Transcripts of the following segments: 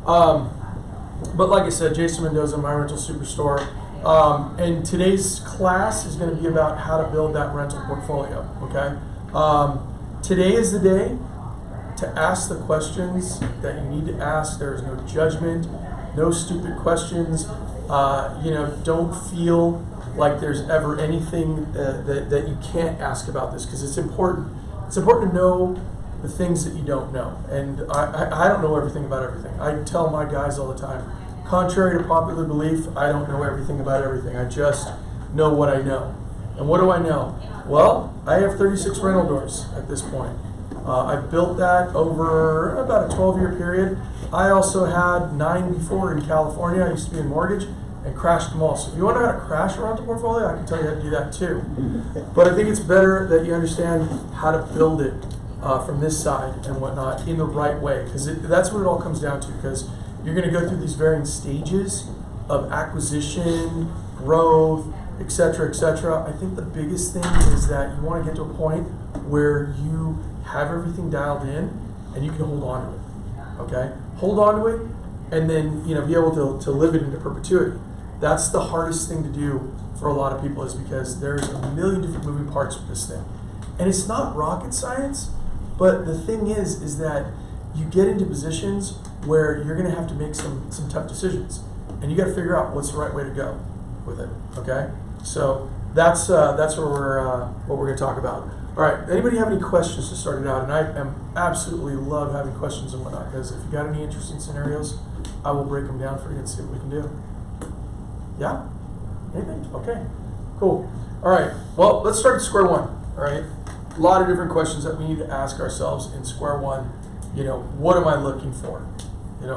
But like I said, Jason Mendoza, My Rental Superstore. And today's class is going to be about how to build that rental portfolio, okay? Today is the day to ask the questions that you need to ask. There is no judgment, no stupid questions. Don't feel like there's ever anything that you can't ask about this, because it's important. It's important to know the things that you don't know. And I don't know everything about everything. I tell my guys all the time, contrary to popular belief, I don't know everything about everything. I just know what I know. And what do I know? Well, I have 36 rental doors at this point. I've built that over about a 12-year period. I also had 9 before in California. I used to be in mortgage and crashed them all. So if you want to know how to crash a rental portfolio, I can tell you how to do that too. But I think it's better that you understand how to build it from this side and whatnot in the right way, because that's what it all comes down to, because you're going to go through these varying stages of acquisition, growth, etc., etc. I think the biggest thing is that you want to get to a point where you have everything dialed in and you can hold on to it. Okay? Hold on to it and then be able to live it into perpetuity. That's the hardest thing to do for a lot of people, is because there's a million different moving parts with this thing. And it's not rocket science, but the thing is that you get into positions where you're going to have to make some tough decisions, and you got to figure out what's the right way to go with it. Okay, so that's what we're going to talk about. All right, anybody have any questions to start it out? And I absolutely love having questions and whatnot, because if you got any interesting scenarios, I will break them down for you and see what we can do. Yeah? Anything? Okay, cool. All right, well, let's start at square one. All right, a lot of different questions that we need to ask ourselves in square one. What am I looking for?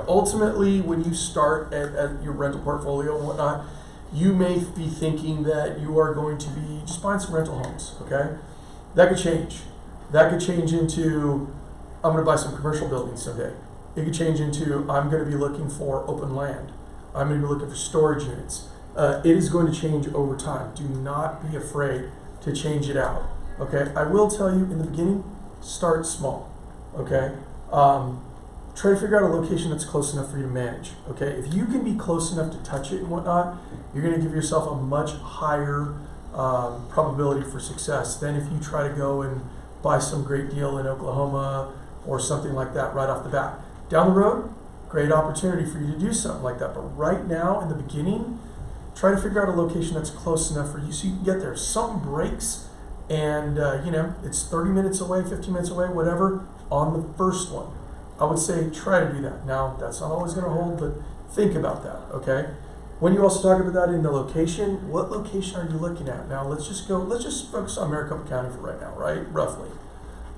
Ultimately, when you start at your rental portfolio and whatnot, you may be thinking that you are going to be just buying some rental homes, okay? That could change. That could change into, I'm going to buy some commercial buildings someday. It could change into, I'm going to be looking for open land. I'm going to be looking for storage units. It is going to change over time. Do not be afraid to change it out, okay? I will tell you in the beginning, start small, okay? Try to figure out a location that's close enough for you to manage, okay? If you can be close enough to touch it and whatnot, you're going to give yourself a much higher probability for success than if you try to go and buy some great deal in Oklahoma or something like that right off the bat. Down the road, great opportunity for you to do something like that. But right now, in the beginning, try to figure out a location that's close enough for you so you can get there. If something breaks and it's 30 minutes away, 15 minutes away, whatever, on the first one, I would say try to do that. Now, that's not always going to hold, but think about that, okay? When you also talk about that in the location, what location are you looking at? Now, let's just focus on Maricopa County for right now, right? Roughly.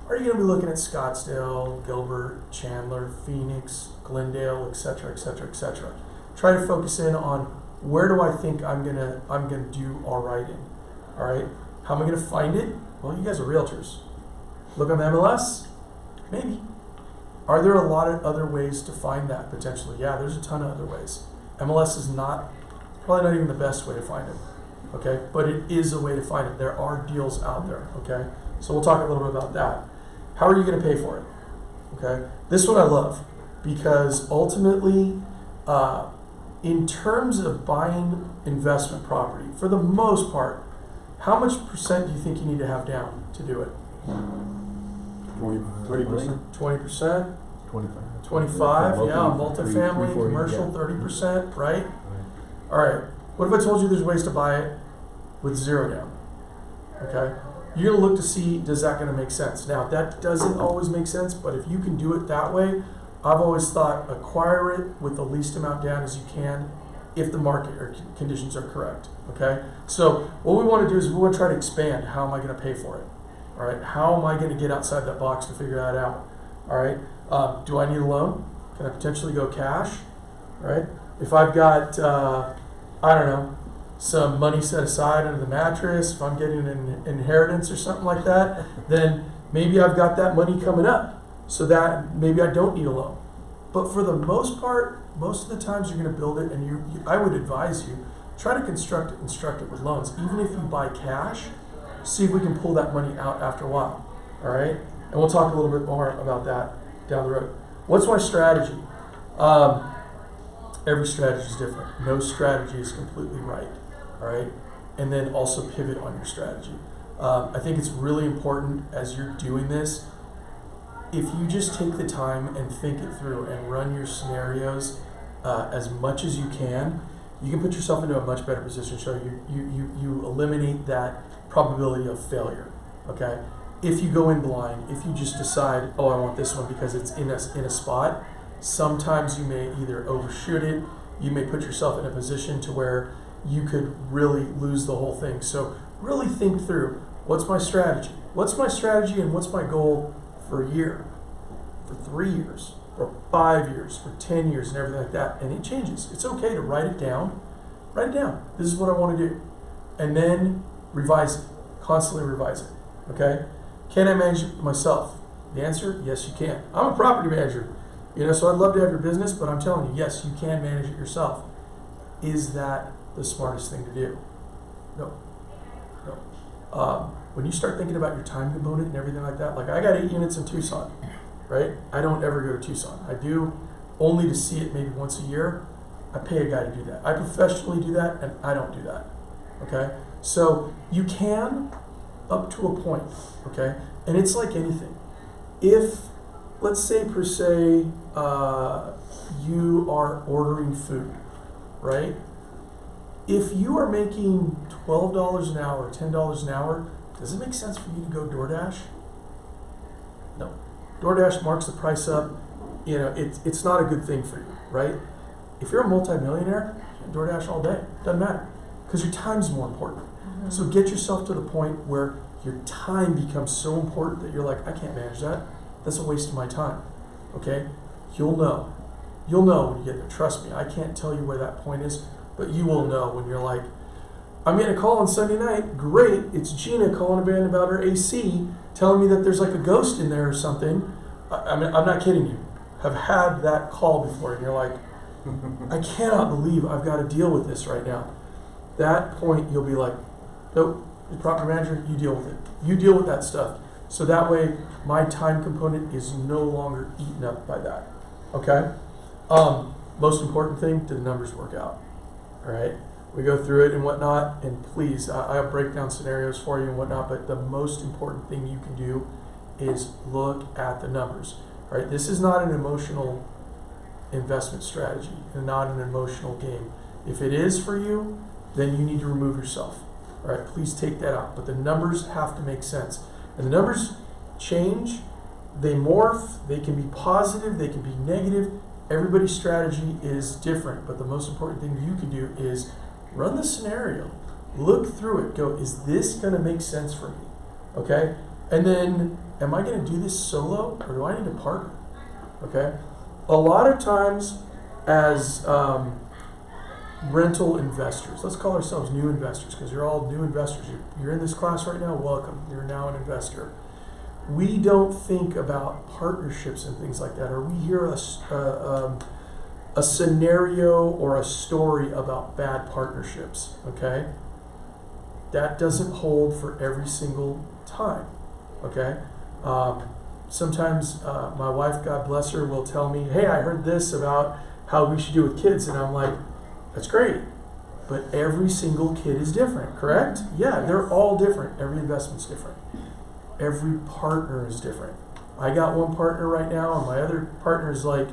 Are you going to be looking at Scottsdale, Gilbert, Chandler, Phoenix, Glendale, etc., etc., etc.? Try to focus in on where do I think I'm gonna do all right in. All right. How am I gonna find it? Well, you guys are realtors. Look on the MLS. Maybe. Are there a lot of other ways to find that potentially? Yeah, there's a ton of other ways. MLS is probably not even the best way to find it. Okay, but it is a way to find it. There are deals out there. Okay, so we'll talk a little bit about that. How are you going to pay for it? Okay, this one I love, because ultimately, in terms of buying investment property, for the most part, how much percent do you think you need to have down to do it? 20%. 20%? 25. 25, yeah, multifamily, commercial, 30%, right? All right, what if I told you there's ways to buy it with zero down? Okay, you're gonna look to see, does that gonna make sense? Now, that doesn't always make sense, but if you can do it that way, I've always thought acquire it with the least amount down as you can if the market or conditions are correct, okay? So what we wanna do is we wanna try to expand, how am I gonna pay for it? All right, how am I gonna get outside that box to figure that out? All right, do I need a loan? Can I potentially go cash, right? If I've got, I don't know, some money set aside under the mattress, if I'm getting an inheritance or something like that, then maybe I've got that money coming up so that maybe I don't need a loan. But for the most part, most of the times you're going to build it, and I would advise you, try to construct it with loans. Even if you buy cash, see if we can pull that money out after a while, all right? And we'll talk a little bit more about that down the road. What's my strategy? Every strategy is different. No strategy is completely right. All right, and then also pivot on your strategy. I think it's really important as you're doing this. If you just take the time and think it through and run your scenarios as much as you can put yourself into a much better position. So you eliminate that probability of failure. Okay. If you go in blind, if you just decide, oh, I want this one because it's in a spot, sometimes you may either overshoot it, you may put yourself in a position to where you could really lose the whole thing. So really think through, what's my strategy? What's my strategy and what's my goal for a year, for 3 years, for 5 years, for 10 years and everything like that. And it changes. It's okay to write it down. Write it down. This is what I want to do. And then revise it. Constantly revise it. Okay? Can I manage it myself? The answer, yes, you can. I'm a property manager, so I'd love to have your business, but I'm telling you, yes, you can manage it yourself. Is that the smartest thing to do? No. When you start thinking about your time component and everything like that, like I got 8 units in Tucson, right? I don't ever go to Tucson. I do only to see it maybe once a year. I pay a guy to do that. I professionally do that, and I don't do that. Okay? So you can, up to a point, okay? And it's like anything. If, let's say per se, you are ordering food, right? If you are making $12 an hour, $10 an hour, does it make sense for you to go DoorDash? No. DoorDash marks the price up. It's not a good thing for you, right? If you're a multimillionaire, DoorDash all day. Doesn't matter. Because your time's more important. Mm-hmm. So get yourself to the point where your time becomes so important that you're like, I can't manage that. That's a waste of my time. Okay? You'll know. You'll know when you get there. Trust me. I can't tell you where that point is, but you will know when you're like, I'm getting a call on Sunday night. Great. It's Gina calling a band about her AC, telling me that there's like a ghost in there or something. I'm not kidding you. Have had that call before, and you're like, I cannot believe I've got to deal with this right now. That point, you'll be like, nope, the property manager, you deal with it. You deal with that stuff. So that way, my time component is no longer eaten up by that. Okay? Most important thing, do the numbers work out? All right? We go through it and whatnot, and please, I have breakdown scenarios for you and whatnot, but the most important thing you can do is look at the numbers. All right? This is not an emotional investment strategy and not an emotional game. If it is for you, then you need to remove yourself. All right? Please take that out. But the numbers have to make sense. And the numbers change, they morph, they can be positive, they can be negative. Everybody's strategy is different, but the most important thing you can do is run the scenario, look through it, go, is this going to make sense for me? Okay? And then, am I going to do this solo, or do I need a partner? Okay? A lot of times, as rental investors, let's call ourselves new investors, because you're all new investors. You're in this class right now, welcome. You're now an investor. We don't think about partnerships and things like that, or we hear a scenario or a story about bad partnerships, okay? That doesn't hold for every single time, okay? Sometimes my wife, God bless her, will tell me, hey, I heard this about how we should do with kids, and I'm like, that's great, but every single kid is different, correct? Yeah, they're all different. Every investment's different. Every partner is different. I got one partner right now, and my other partner is like,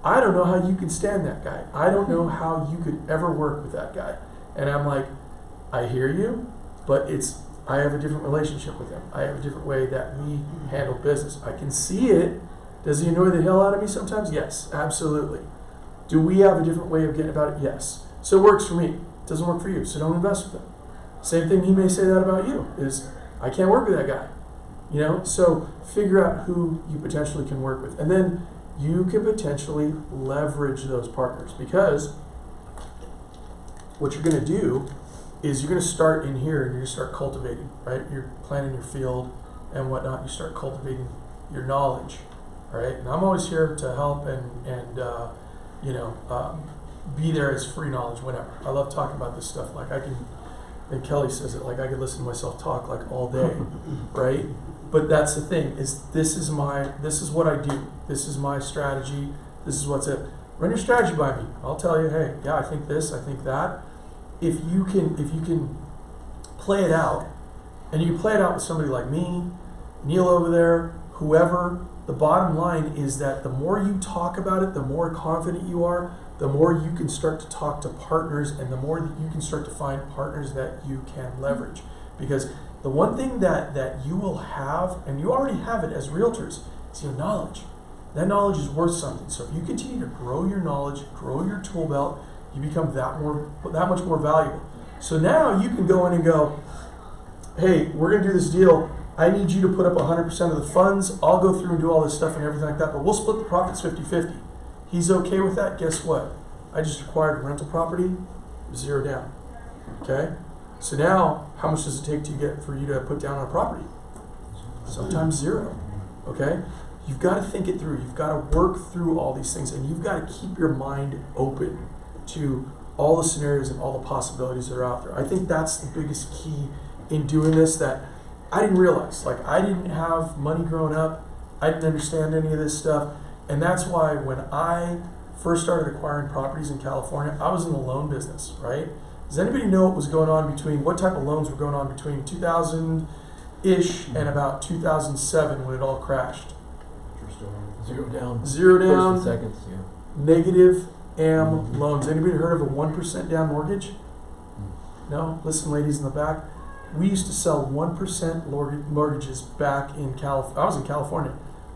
I don't know how you can stand that guy. I don't know how you could ever work with that guy. And I'm like, I hear you, but I have a different relationship with him. I have a different way that we handle business. I can see it. Does he annoy the hell out of me sometimes? Yes, absolutely. Do we have a different way of getting about it? Yes. So it works for me. It doesn't work for you, so don't invest with him. Same thing he may say that about you, is I can't work with that guy. So figure out who you potentially can work with. And then you can potentially leverage those partners, because what you're going to do is you're going to start in here and you're going to start cultivating, right? You're planting your field and whatnot. You start cultivating your knowledge, all right? And I'm always here to help and be there as free knowledge whenever. I love talking about this stuff. Like and Kelly says it, like I could listen to myself talk like all day, right? But that's the thing, is this is what I do. This is my strategy. This is what's it. Run your strategy by me. I'll tell you, hey, yeah, I think this, I think that. If you can play it out, and you can play it out with somebody like me, Neil over there, whoever, the bottom line is that the more you talk about it, the more confident you are, the more you can start to talk to partners, and the more that you can start to find partners that you can leverage. Because the one thing that you will have, and you already have it as realtors, is your knowledge. That knowledge is worth something. So if you continue to grow your knowledge, grow your tool belt, you become that much more valuable. So now you can go in and go, hey, we're going to do this deal. I need you to put up 100% of the funds. I'll go through and do all this stuff and everything like that, but we'll split the profits 50-50. He's okay with that. Guess what? I just acquired a rental property, 0 down. Okay? So now, how much does it take for you to put down on a property? Sometimes 0. Okay? You've got to think it through. You've got to work through all these things, and you've got to keep your mind open to all the scenarios and all the possibilities that are out there. I think that's the biggest key in doing this that I didn't realize. Like, I didn't have money growing up. I didn't understand any of this stuff. And that's why when I first started acquiring properties in California, I was in the loan business, right? Does anybody know what was going on what type of loans were going on between 2000-ish and about 2007 when it all crashed? 0 down. 0 down. First and seconds, yeah. Negative AM loans. Anybody heard of a 1% down mortgage? No? Listen, ladies in the back. We used to sell 1% mortgages back in California. I was in California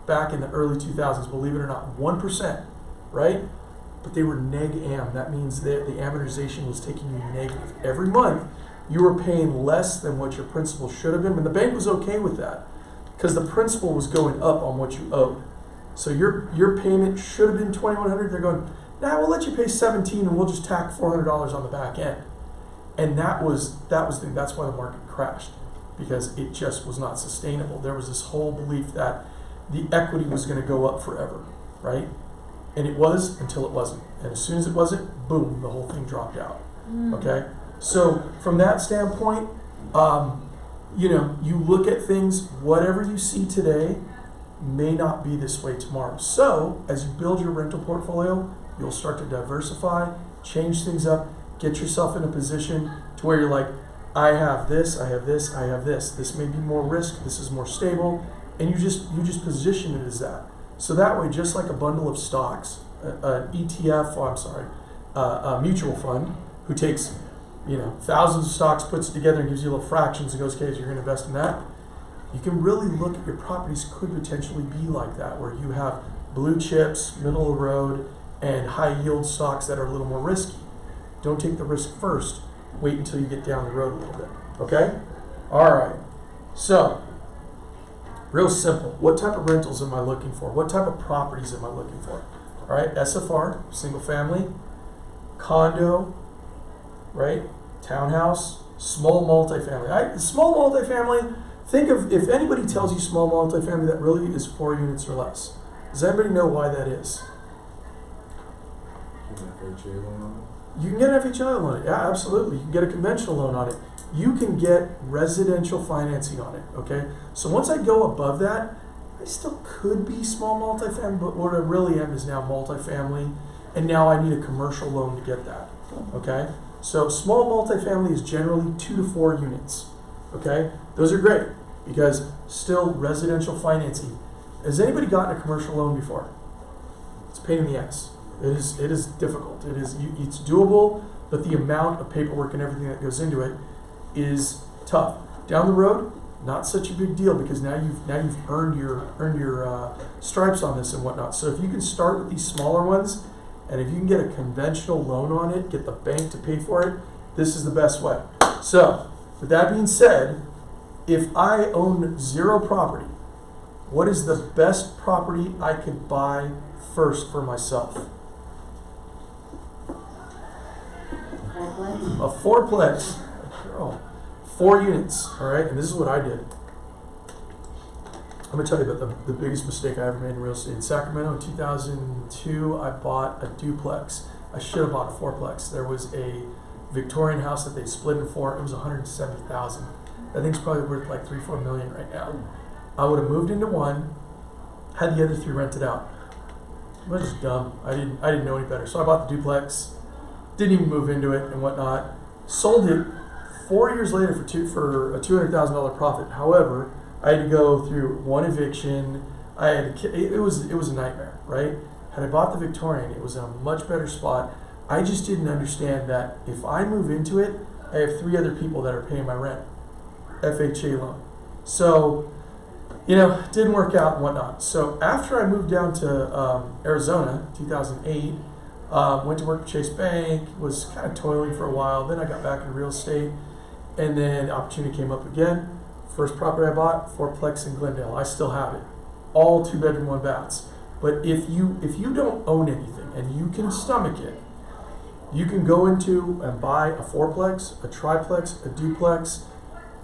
back in the early 2000s, believe it or not. 1%, right? But they were neg-am. That means that the amortization was taking you negative. Every month, you were paying less than what your principal should have been. And the bank was okay with that because the principal was going up on what you owed. So your payment should have been $2,100. They're going, nah, we'll let you pay $17 and we'll just tack $400 on the back end. And that's why the market crashed, because it just was not sustainable. There was this whole belief that the equity was going to go up forever, right? And it was until it wasn't. And as soon as it wasn't, boom, the whole thing dropped out. Okay? So from that standpoint, you look at things, whatever you see today may not be this way tomorrow. So as you build your rental portfolio, you'll start to diversify, change things up, get yourself in a position to where you're like, I have this, I have this, I have this. This may be more risk, this is more stable, and you just position it as that. So that way, just like a bundle of stocks, an ETF, a mutual fund who takes thousands of stocks, puts it together and gives you little fractions and goes, okay, so you're going to invest in that. You can really look at your properties could potentially be like that, where you have blue chips, middle of the road, and high yield stocks that are a little more risky. Don't take the risk first. Wait until you get down the road a little bit. Okay? All right. So, real simple. What type of rentals am I looking for? What type of properties am I looking for? All right, SFR, single family, condo, right? Townhouse, small multifamily. Small multifamily, think of, if anybody tells you small multifamily, that really is 4 units or less. Does anybody know why that is? FHA loan on it? You can get an FHA loan on it. Yeah, absolutely. You can get a conventional loan on it. You can get residential financing on it, okay? So once I go above that, I still could be small multifamily, but what I really am is now multifamily, and now I need a commercial loan to get that, okay? So small multifamily is generally 2 to 4 units, okay? Those are great because still residential financing. Has anybody gotten a commercial loan before? It's a pain in the ass. It is difficult. It's doable, but the amount of paperwork and everything that goes into it is tough. Down the road, not such a big deal because now you've earned your stripes on this and whatnot. So if you can start with these smaller ones, and if you can get a conventional loan on it, get the bank to pay for it, this is the best way. So with that being said, if I own 0 property, what is the best property I could buy first for myself? A 4-plex. Girl. 4 units, all right? And this is what I did. I'm going to tell you about the biggest mistake I ever made in real estate. In Sacramento in 2002, I bought a duplex. I should have bought a 4-plex. There was a Victorian house that they split in 4. It was $170,000. That thing's probably worth like $3-4 million right now. I would have moved into one, had the other 3 rented out. I was just dumb. I didn't know any better. So I bought the duplex, didn't even move into it and whatnot. Sold it 4 years later for a $200,000 profit. However, I had to go through one eviction. It was a nightmare, right? Had I bought the Victorian, it was in a much better spot. I just didn't understand that if I move into it, I have 3 other people that are paying my rent, FHA loan. So, didn't work out and whatnot. So after I moved down to Arizona, 2008, went to work at Chase Bank, was kind of toiling for a while. Then I got back into real estate, and then the opportunity came up again. First property I bought, fourplex in Glendale. I still have it, all 2-bedroom, 1 baths. But if you don't own anything and you can stomach it, you can go into and buy a fourplex, a triplex, a duplex,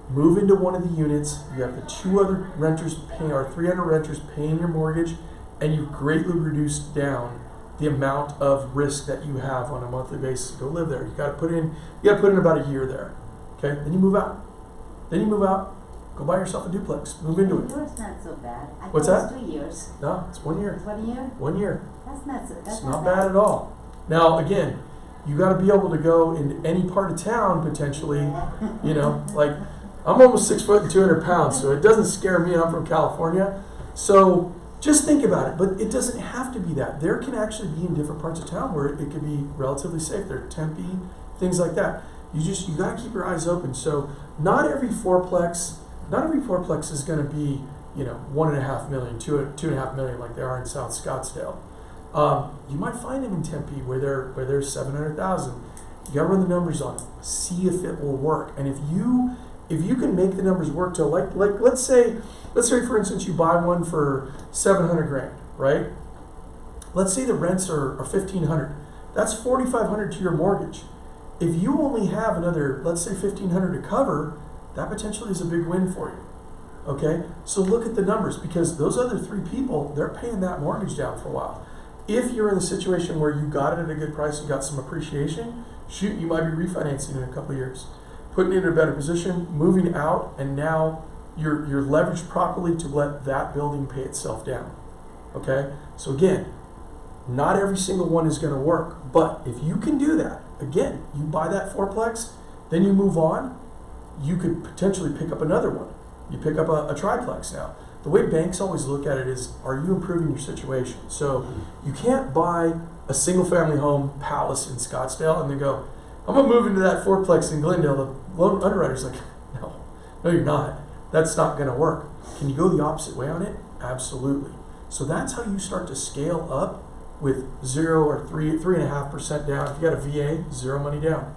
move into one of the units. You have the 2 other renters paying, or 3 other renters paying your mortgage, and you've greatly reduced down the amount of risk that you have on a monthly basis to go live there. You got to put in about a year there. Okay, then you move out. Go buy yourself a duplex. Move into it. It's not so bad. What's that? 2 years. No, it's 1 year. 1 year? 1 year. That's not so. That's It's not bad at all. Now, again, you got to be able to go into any part of town potentially. Like I'm almost 6 foot and 200 pounds, so it doesn't scare me. I'm from California, so just think about it. But it doesn't have to be that. There can actually be in different parts of town where it could be relatively safe. There are Tempe, things like that. You got to keep your eyes open. So not every fourplex is going to be 1.5 million, 2.5 million like they are in South Scottsdale. You might find them in Tempe where they're 700,000. You got to run the numbers on it. See if it will work. And if you can make the numbers work to like let's say for instance you buy one for 700 grand, right? Let's say the rents are 1,500. That's 4,500 to your mortgage. If you only have another, let's say 1,500 to cover, that potentially is a big win for you. Okay? So look at the numbers, because those other 3 people, they're paying that mortgage down for a while. If you're in a situation where you got it at a good price and got some appreciation, shoot, you might be refinancing in a couple of years, putting it in a better position, moving out, and now you're leveraged properly to let that building pay itself down. Okay? So again, not every single one is going to work, but if you can do that, again, you buy that fourplex, then you move on, you could potentially pick up another one. You pick up a triplex now. The way banks always look at it is, are you improving your situation? So you can't buy a single family home palace in Scottsdale and then go, I'm going to move into that fourplex in Glendale. The loan underwriter's like, no, you're not. That's not going to work. Can you go the opposite way on it? Absolutely. So that's how you start to scale up with 0 or 3.5% down. If you got a VA, 0 money down.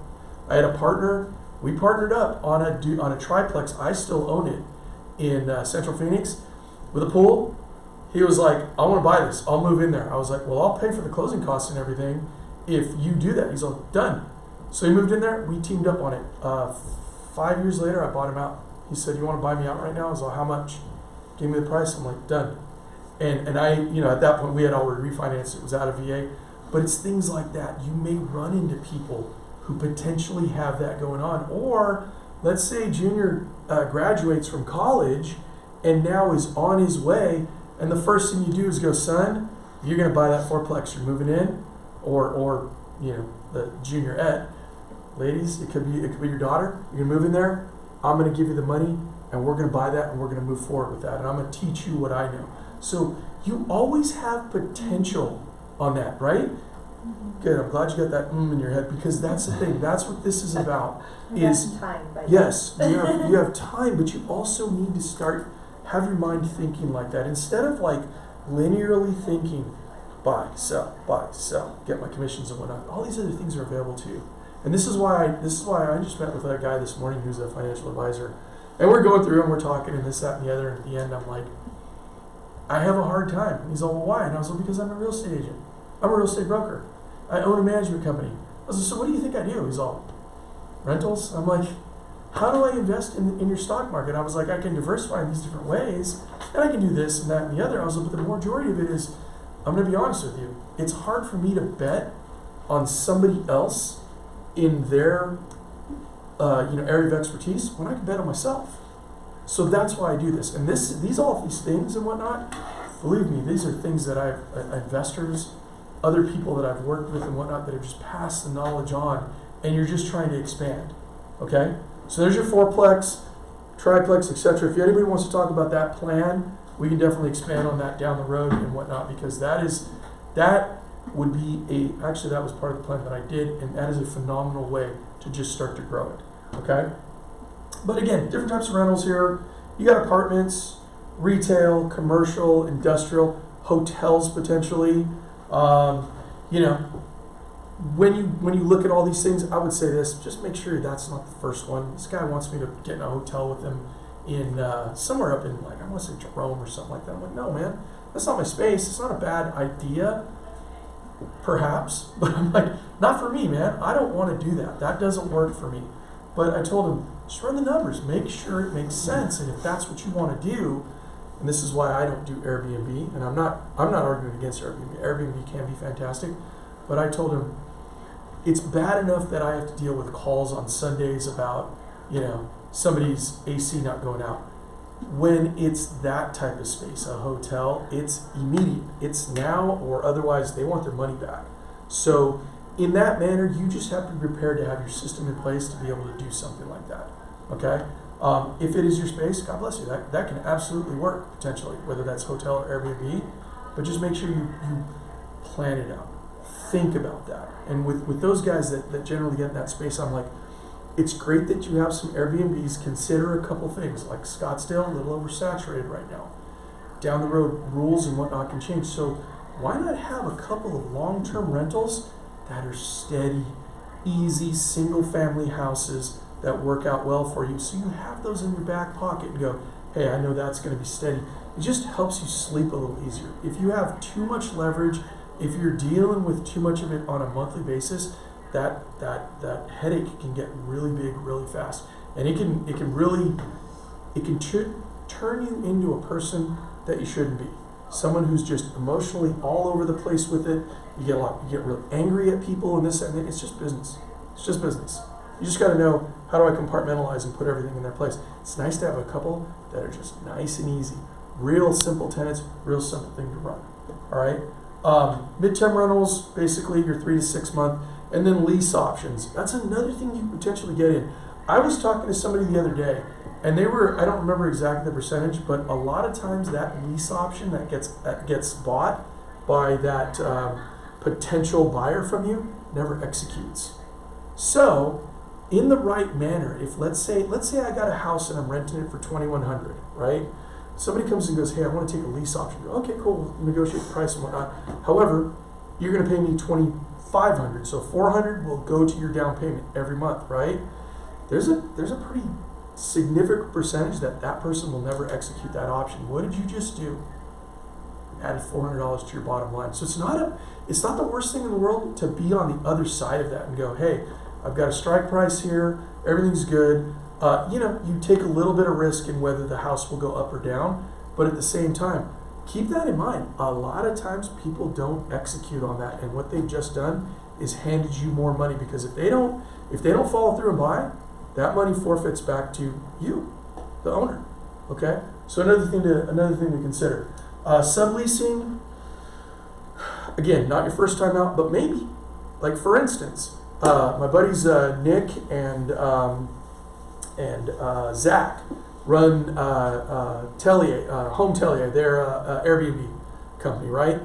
I had a partner. We partnered up on a triplex. I still own it in Central Phoenix with a pool. He was like, I want to buy this. I'll move in there. I was like, well, I'll pay for the closing costs and everything if you do that. He's like, done. So he moved in there. We teamed up on it. 5 years later, I bought him out. He said, you want to buy me out right now? I was like, how much? Gave me the price. I'm like, done. And I, at that point, we had already refinanced. It was out of VA. But it's things like that. You may run into people who potentially have that going on. Or let's say junior graduates from college and now is on his way, and the first thing you do is go, son, you're going to buy that fourplex. You're moving in, or the junior ed. Ladies, it could be your daughter. You're going to move in there. I'm going to give you the money, and we're going to buy that, and we're going to move forward with that. And I'm going to teach you what I know. So you always have potential on that, right? Good. I'm glad you got that in your head, because that's the thing. That's what this is about. Is time, yes, you have time, but you also need to have your mind thinking like that instead of like linearly thinking, buy, sell, get my commissions and whatnot. All these other things are available to you. And this is why I just met with a guy this morning who's a financial advisor, and we're going through and we're talking and this, that, and the other. And at the end, I'm like, I have a hard time. And he's all, well, why? And I was like, because I'm a real estate agent. I'm a real estate broker. I own a management company. I was like, so what do you think I do? He's all, rentals? I'm like, how do I invest in your stock market? I was like, I can diversify in these different ways, and I can do this and that and the other. I was like, but the majority of it is, I'm going to be honest with you, it's hard for me to bet on somebody else in their area of expertise when I can bet on myself. So that's why I do this. And all these things and whatnot, believe me, these are things that investors other people that I've worked with and whatnot that have just passed the knowledge on, and you're just trying to expand. Okay? So there's your fourplex, triplex, etc. If anybody wants to talk about that plan, we can definitely expand on that down the road and whatnot, because that would be actually that was part of the plan that I did, and that is a phenomenal way to just start to grow it. Okay? But again, different types of rentals here. You got apartments, retail, commercial, industrial, hotels potentially. You know, when you look at all these things, I would say this: just make sure that's not the first one. This guy wants me to get in a hotel with him in somewhere up in, like, I want to say Jerome or something like that. I'm like, no, man, that's not my space. It's not a bad idea, perhaps, but I'm like, not for me, man. I don't want to do that. That doesn't work for me. But I told him, just run the numbers, make sure it makes sense, and if that's what you want to do. And this is why I don't do Airbnb, and I'm not arguing against Airbnb. Airbnb can be fantastic, but I told him it's bad enough that I have to deal with calls on Sundays about, you know, somebody's AC not going out. When it's that type of space, a hotel, it's immediate. It's now or otherwise they want their money back. So in that manner, you just have to be prepared to have your system in place to be able to do something like that. Okay? If it is your space, God bless you. That can absolutely work potentially, whether that's hotel or Airbnb. But just make sure you plan it out. Think about that. And with those guys that generally get in that space, I'm like, it's great that you have some Airbnbs. Consider a couple things, like Scottsdale, a little oversaturated right now. Down the road, rules and whatnot can change. So why not have a couple of long-term rentals that are steady, easy, single-family houses that work out well for you, so you have those in your back pocket and go, hey, I know that's going to be steady. It just helps you sleep a little easier. If you have too much leverage, if you're dealing with too much of it on a monthly basis, that headache can get really big really fast, and it can turn you into a person that you shouldn't be. Someone who's just emotionally all over the place with it. You get really angry at people and this and that. It's just business. It's just business. You just got to know, how do I compartmentalize and put everything in their place? It's nice to have a couple that are just nice and easy. Real simple tenants, real simple thing to run. All right? Midterm rentals, basically your 3 to 6 month, and then lease options. That's another thing you could potentially get in. I was talking to somebody the other day, and they were, I don't remember exactly the percentage, but a lot of times that lease option that gets bought by that potential buyer from you never executes. So, in the right manner, if let's say I got a house and I'm renting it for $2,100, right? Somebody comes and goes, hey, I want to take a lease option. Okay, cool, we'll negotiate the price and whatnot. However, you're going to pay me $2,500, so $400 will go to your down payment every month, right? There's a pretty significant percentage that person will never execute that option. What did you just do? Added $400 to your bottom line. So it's not the worst thing in the world to be on the other side of that and go, hey, I've got a strike price here, everything's good. You take a little bit of risk in whether the house will go up or down, but at the same time, keep that in mind. A lot of times people don't execute on that, and what they've just done is handed you more money, because if they don't follow through and buy, that money forfeits back to you, the owner. Okay? So another thing to consider. Subleasing, again, not your first time out, but maybe. Like for instance, my buddies Nick and Zach run Home Tellier, their Airbnb company, right?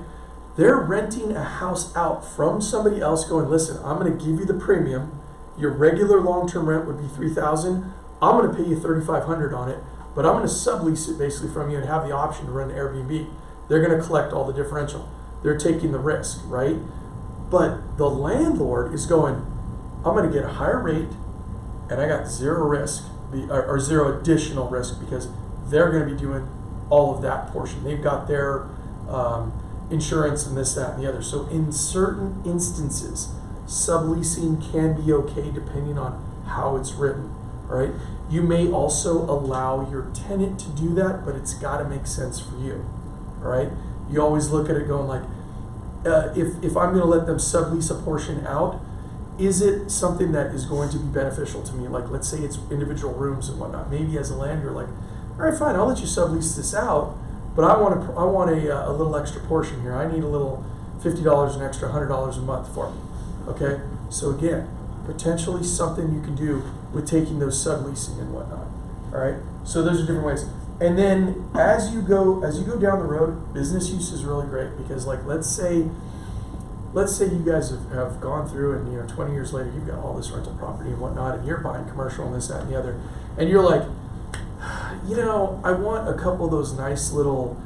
They're renting a house out from somebody else, going, listen, I'm going to give you the premium. Your regular long-term rent would be $3,000. I'm going to pay you $3,500 on it, but I'm going to sublease it basically from you and have the option to run Airbnb. They're going to collect all the differential. They're taking the risk, right? But the landlord is going, I'm going to get a higher rate, and I got zero risk, or zero additional risk, because they're going to be doing all of that portion. They've got their insurance and this, that, and the other. So in certain instances, subleasing can be okay depending on how it's written. All right. You may also allow your tenant to do that, but it's got to make sense for you. All right. You always look at it going like, if I'm going to let them sublease a portion out, is it something that is going to be beneficial to me? Like, let's say it's individual rooms and whatnot. Maybe as a landlord, like, all right, fine, I'll let you sublease this out, but I want a little extra portion here. I need a little $50 an extra, $100 a month for me. Okay, so again, potentially something you can do with taking those subleasing and whatnot. All right, so those are different ways. And then as you go down the road, business use is really great because, like, let's say you guys have gone through and 20 years later you've got all this rental property and whatnot, and you're buying commercial and this, that, and the other, and you're like, I want a couple of those nice little,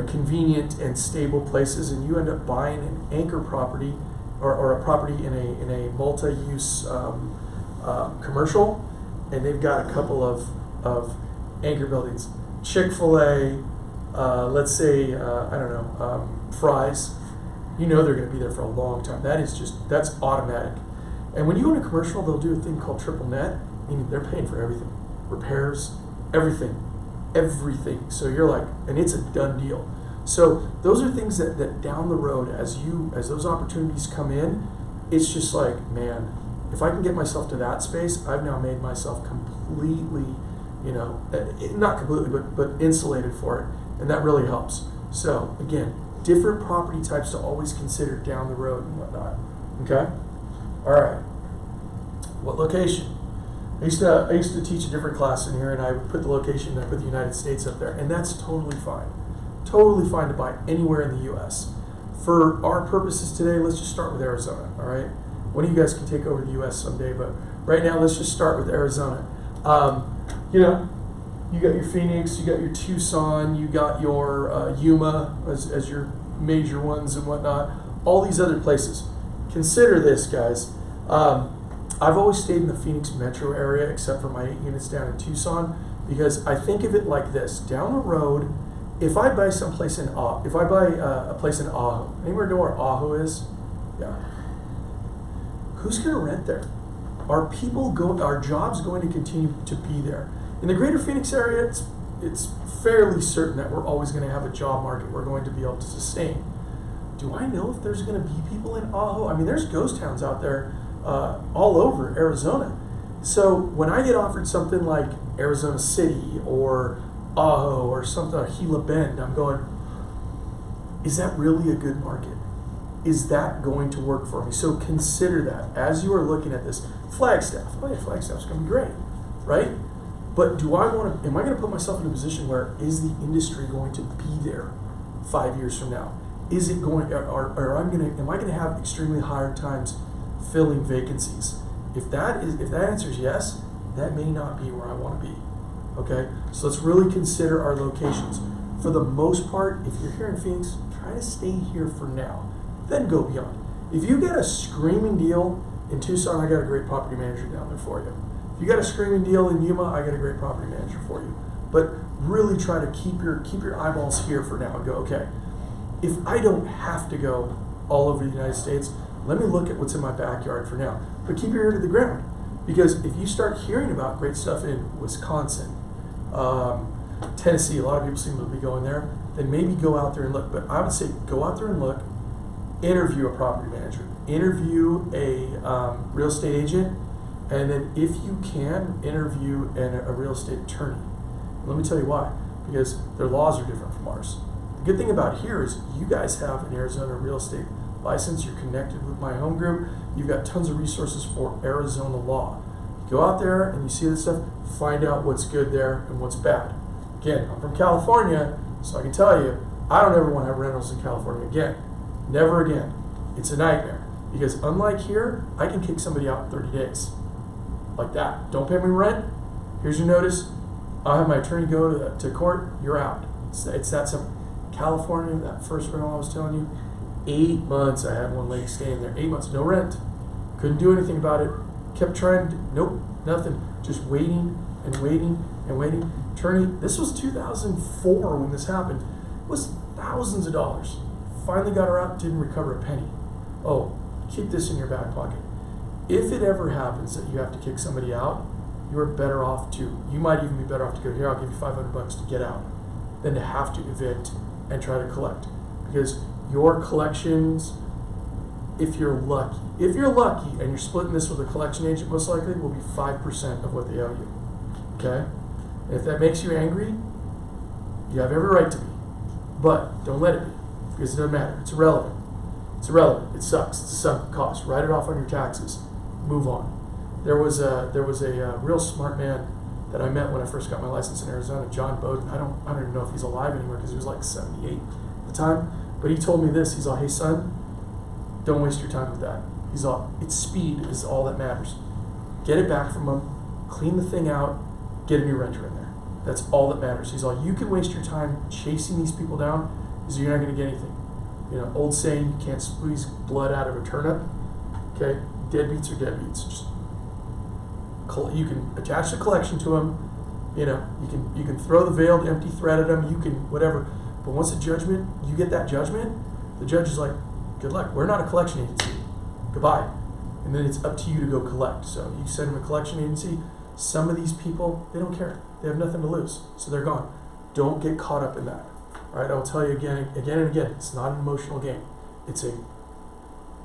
convenient and stable places, and you end up buying an anchor property or a property in a multi-use commercial, and they've got a couple of anchor buildings. Chick-fil-A, let's say, Fry's, they're going to be there for a long time. That's automatic. And when you own a commercial, they'll do a thing called triple net, meaning they're paying for everything. Repairs, everything. So you're like, and it's a done deal. So those are things that down the road, as those opportunities come in, it's just like, man, if I can get myself to that space, I've now made myself completely, not completely, but insulated for it. And that really helps. So again, different property types to always consider down the road and whatnot. Okay? All right. What location? I used to teach a different class in here, and I would put the location, and I put the United States up there, and that's totally fine. Totally fine to buy anywhere in the U.S. For our purposes today, let's just start with Arizona, all right? One of you guys can take over the U.S. someday, but right now, let's just start with Arizona. You got your Phoenix, you got your Tucson, you got your Yuma as your major ones and whatnot, all these other places. Consider this, guys. I've always stayed in the Phoenix metro area, except for my 8 units down in Tucson, because I think of it like this. Down the road, if I buy someplace in a place in Ajo, anywhere know where Ajo is? Yeah. Who's going to rent there? Are jobs going to continue to be there? In the greater Phoenix area, it's fairly certain that we're always going to have a job market we're going to be able to sustain. Do I know if there's going to be people in Ajo? I mean, there's ghost towns out there all over Arizona. So when I get offered something like Arizona City or Ajo or something, or Gila Bend, I'm going, is that really a good market? Is that going to work for me? So consider that as you are looking at this. Flagstaff. Oh yeah, Flagstaff's going to be great, right? But am I going to put myself in a position where is the industry going to be there 5 years from now? Is it going, am I going to have extremely hard times filling vacancies? If that answer is yes, that may not be where I want to be. Okay, so let's really consider our locations. For the most part, if you're here in Phoenix, try to stay here for now. Then go beyond. If you get a screaming deal in Tucson, I got a great property manager down there for you. If you got a screaming deal in Yuma, I got a great property manager for you. But really try to keep your eyeballs here for now and go, okay, if I don't have to go all over the United States, let me look at what's in my backyard for now. But keep your ear to the ground. Because if you start hearing about great stuff in Wisconsin, Tennessee, a lot of people seem to be going there, then maybe go out there and look. But I would say go out there and look, interview a property manager, interview a real estate agent, and then if you can, interview a real estate attorney. Let me tell you why. Because their laws are different from ours. The good thing about here is you guys have an Arizona real estate license. You're connected with my home group. You've got tons of resources for Arizona law. You go out there and you see this stuff, find out what's good there and what's bad. Again, I'm from California, so I can tell you, I don't ever want to have rentals in California again. Never again. It's a nightmare. Because unlike here, I can kick somebody out in 30 days. Like that. Don't pay me rent. Here's your notice. I'll have my attorney go to court. You're out. It's that simple. California, that first rental I was telling you, 8 months I had one lady staying there. 8 months, no rent. Couldn't do anything about it. Kept trying, nope, nothing. Just waiting and waiting and waiting. Attorney, this was 2004 when this happened. It was thousands of dollars. Finally got her out, didn't recover a penny. Oh, keep this in your back pocket. If it ever happens that you have to kick somebody out, you're better off you might even be better off to go, here, I'll give you $500 to get out, than to have to evict and try to collect. Because your collections, if you're lucky and you're splitting this with a collection agent, most likely will be 5% of what they owe you. Okay? And if that makes you angry, you have every right to be. But don't let it be. because it doesn't matter. It's irrelevant. It's irrelevant. It sucks. It's a sunk cost. Write it off on your taxes. Move on. There was a real smart man that I met when I first got my license in Arizona, John Bowden. I don't even know if he's alive anymore because he was like 78 at the time. But he told me this. He's all, hey son, don't waste your time with that. He's all, it's speed is all that matters. Get it back from them, clean the thing out, get a new renter in there. That's all that matters. He's all, you can waste your time chasing these people down because you're not going to get anything. You know, old saying, you can't squeeze blood out of a turnip. Okay, deadbeats are deadbeats. Just you can attach the collection to them. You know, you can throw the veiled empty thread at them. You can whatever. But once a judgment, you get that judgment, the judge is like, good luck. We're not a collection agency. Goodbye. And then it's up to you to go collect. So you send them a collection agency. Some of these people, they don't care. They have nothing to lose, so they're gone. Don't get caught up in that. All right, I'll tell you again and again. It's not an emotional game. It's a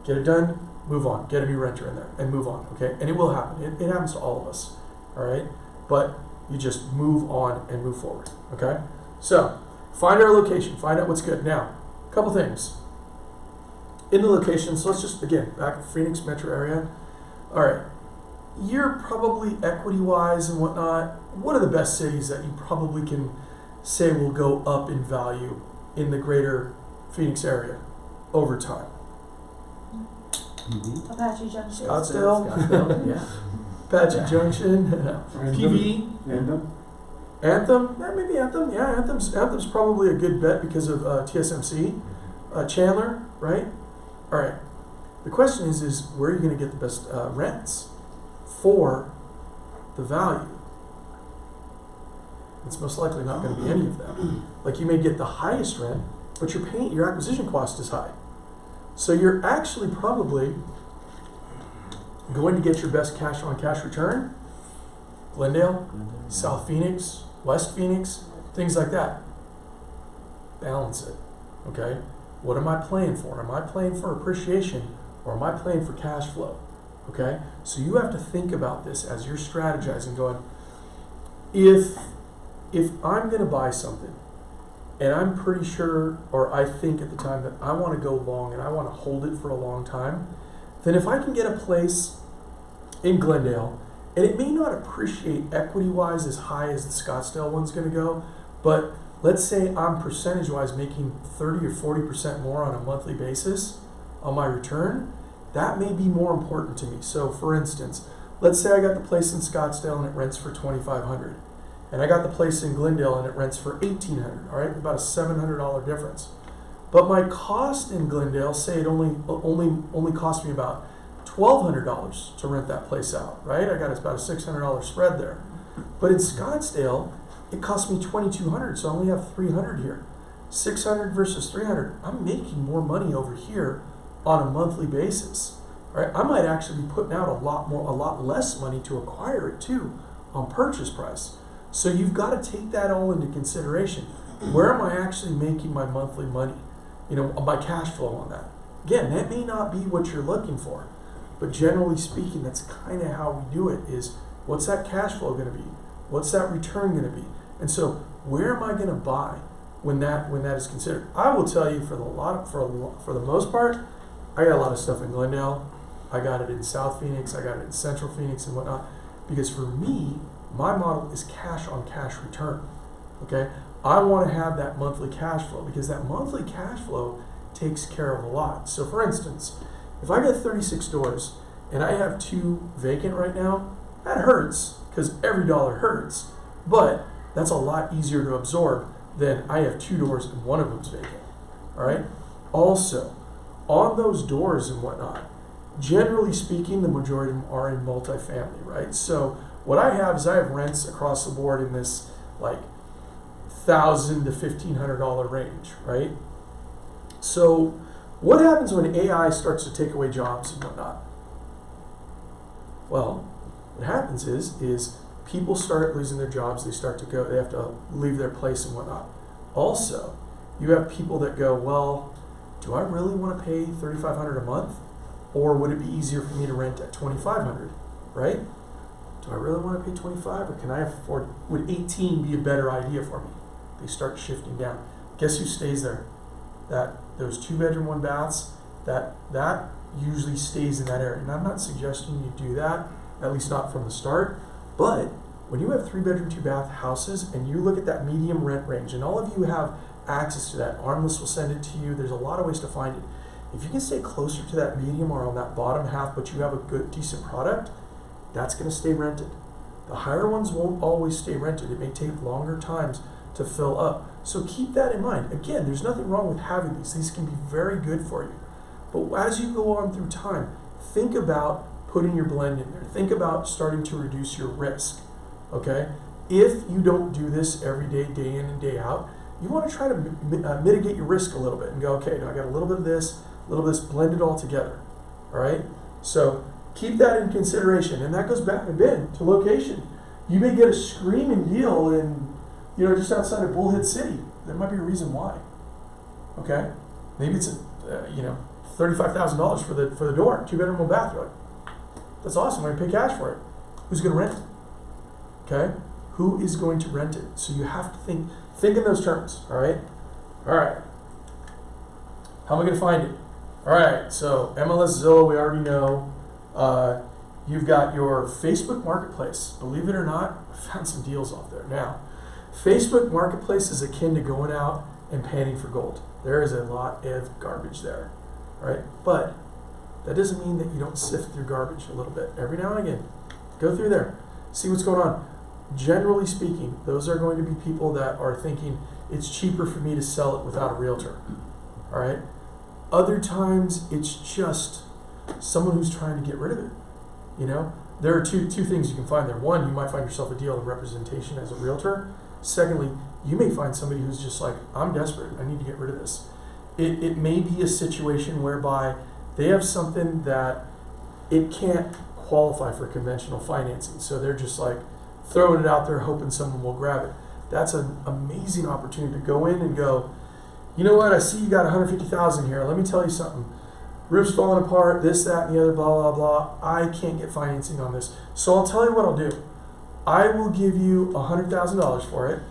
get it done, move on. Get a new renter in there and move on. Okay, and it will happen. It happens to all of us. All right, but you just move on and move forward. Okay, so find our location. Find out what's good. Now, a couple things. In the location, so let's just, again, back to Phoenix metro area. All right, you're probably equity-wise and whatnot, what are the best cities that you probably can say will go up in value in the greater Phoenix area over time? Apache Junction. Scottsdale? Yeah. Apache Junction, PV, Anthem, yeah, maybe Anthem. Yeah, Anthem's probably a good bet because of TSMC. Chandler, right? All right. The question is where are you going to get the best rents for the value? It's most likely not going to be any of them. Like you may get the highest rent, but your acquisition cost is high. So you're actually probably going to get your best cash on cash return. Glendale, South Phoenix, West Phoenix, things like that. Balance it, okay? What am I playing for? Am I playing for appreciation or am I playing for cash flow? Okay? So you have to think about this as you're strategizing, going, if I'm going to buy something and I'm pretty sure, or I think at the time that I want to go long and I want to hold it for a long time, then if I can get a place in Glendale, and it may not appreciate equity-wise as high as the Scottsdale one's going to go, but let's say I'm percentage-wise making 30 or 40% more on a monthly basis on my return, that may be more important to me. So for instance, let's say I got the place in Scottsdale and it rents for $2,500. And I got the place in Glendale and it rents for $1,800, all right? About a $700 difference. But my cost in Glendale, say it only cost me about $1,200 to rent that place out, right? I got about a $600 spread there. But in Scottsdale, it cost me $2,200, so I only have $300 here. $600 versus $300. I'm making more money over here on a monthly basis, right? I might actually be putting out a lot less money to acquire it too on purchase price. So you've got to take that all into consideration. Where am I actually making my monthly money? You know, my cash flow on that. Again, that may not be what you're looking for, but generally speaking, that's kind of how we do it. Is what's that cash flow going to be? What's that return going to be? And so, where am I going to buy when that is considered? I will tell you, for the most part, I got a lot of stuff in Glendale. I got it in South Phoenix. I got it in Central Phoenix and whatnot. Because for me, my model is cash on cash return. Okay, I want to have that monthly cash flow because that monthly cash flow takes care of a lot. So, for instance, if I got 36 doors and I have 2 vacant right now, that hurts because every dollar hurts. But that's a lot easier to absorb than I have 2 doors and one of them's vacant. All right. Also, on those doors and whatnot, generally speaking, the majority of them are in multifamily, right? So what I have is I have rents across the board in this like $1,000 to $1,500 range, right? So what happens when AI starts to take away jobs and whatnot? Well, what happens is people start losing their jobs. They have to leave their place and whatnot. Also, you have people that go, well, do I really want to pay $3,500 a month? Or would it be easier for me to rent at $2,500, right? Do I really want to pay $25 or can I afford, would $18 be a better idea for me? They start shifting down. Guess who stays there? that those 2-bedroom, 1 baths, that usually stays in that area. And I'm not suggesting you do that, at least not from the start, but when you have 3-bedroom, 2-bath houses and you look at that medium rent range, and all of you have access to that, Armless will send it to you, there's a lot of ways to find it. If you can stay closer to that medium or on that bottom half, but you have a good, decent product, that's gonna stay rented. The higher ones won't always stay rented. It may take longer times to fill up. So keep that in mind. Again, there's nothing wrong with having these. These can be very good for you. But as you go on through time, think about putting your blend in there. Think about starting to reduce your risk, okay? If you don't do this every day, day in and day out, you want to try to mitigate your risk a little bit and go, okay, I got a little bit of this, blend it all together, all right? So keep that in consideration, and that goes back a bit to location. You may get a screaming deal in, just outside of Bullhead City. There might be a reason why, okay? Maybe it's $35,000 for the door, 2-bedroom, 1 bath. You're like, that's awesome. I'm gonna pay cash for it. Who's gonna rent it? Okay, who is going to rent it? So you have to think in those terms. All right. How am I gonna find it? All right. So MLS, Zillow, we already know. You've got your Facebook Marketplace. Believe it or not, I found some deals off there. Now, Facebook Marketplace is akin to going out and panning for gold. There is a lot of garbage there. All right, but that doesn't mean that you don't sift through garbage a little bit. Every now and again, go through there, see what's going on. Generally speaking, those are going to be people that are thinking it's cheaper for me to sell it without a realtor. All right. Other times, it's just someone who's trying to get rid of it. There are two things you can find there. One, you might find yourself a deal in representation as a realtor. Secondly, you may find somebody who's just like, I'm desperate. I need to get rid of this. It may be a situation whereby they have something that it can't qualify for conventional financing. So they're just like throwing it out there, hoping someone will grab it. That's an amazing opportunity to go in and go, you know what, I see you got $150,000 here. Let me tell you something. Roof's falling apart, this, that, and the other, blah, blah, blah. I can't get financing on this. So I'll tell you what I'll do. I will give you $100,000 for it,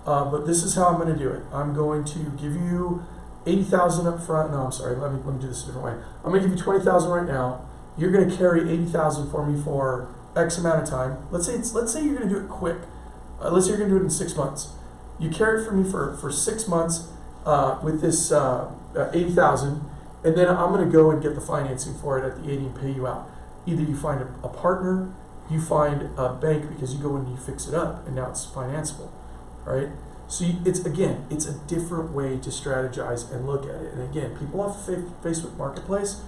but this is how I'm going to do it. I'm going to give you $80,000 up front. No, I'm sorry. Let me do this a different way. I'm going to give you $20,000 right now. You're going to carry $80,000 for me for X amount of time. Let's say you're going to do it quick. Let's say you're going to do it in 6 months. You carry it for me for 6 months with this $80,000, and then I'm going to go and get the financing for it at the 80 and pay you out. Either you find a partner, you find a bank because you go in and you fix it up, and now it's financeable, right? So it's a different way to strategize and look at it. And again, people off the Facebook Marketplace,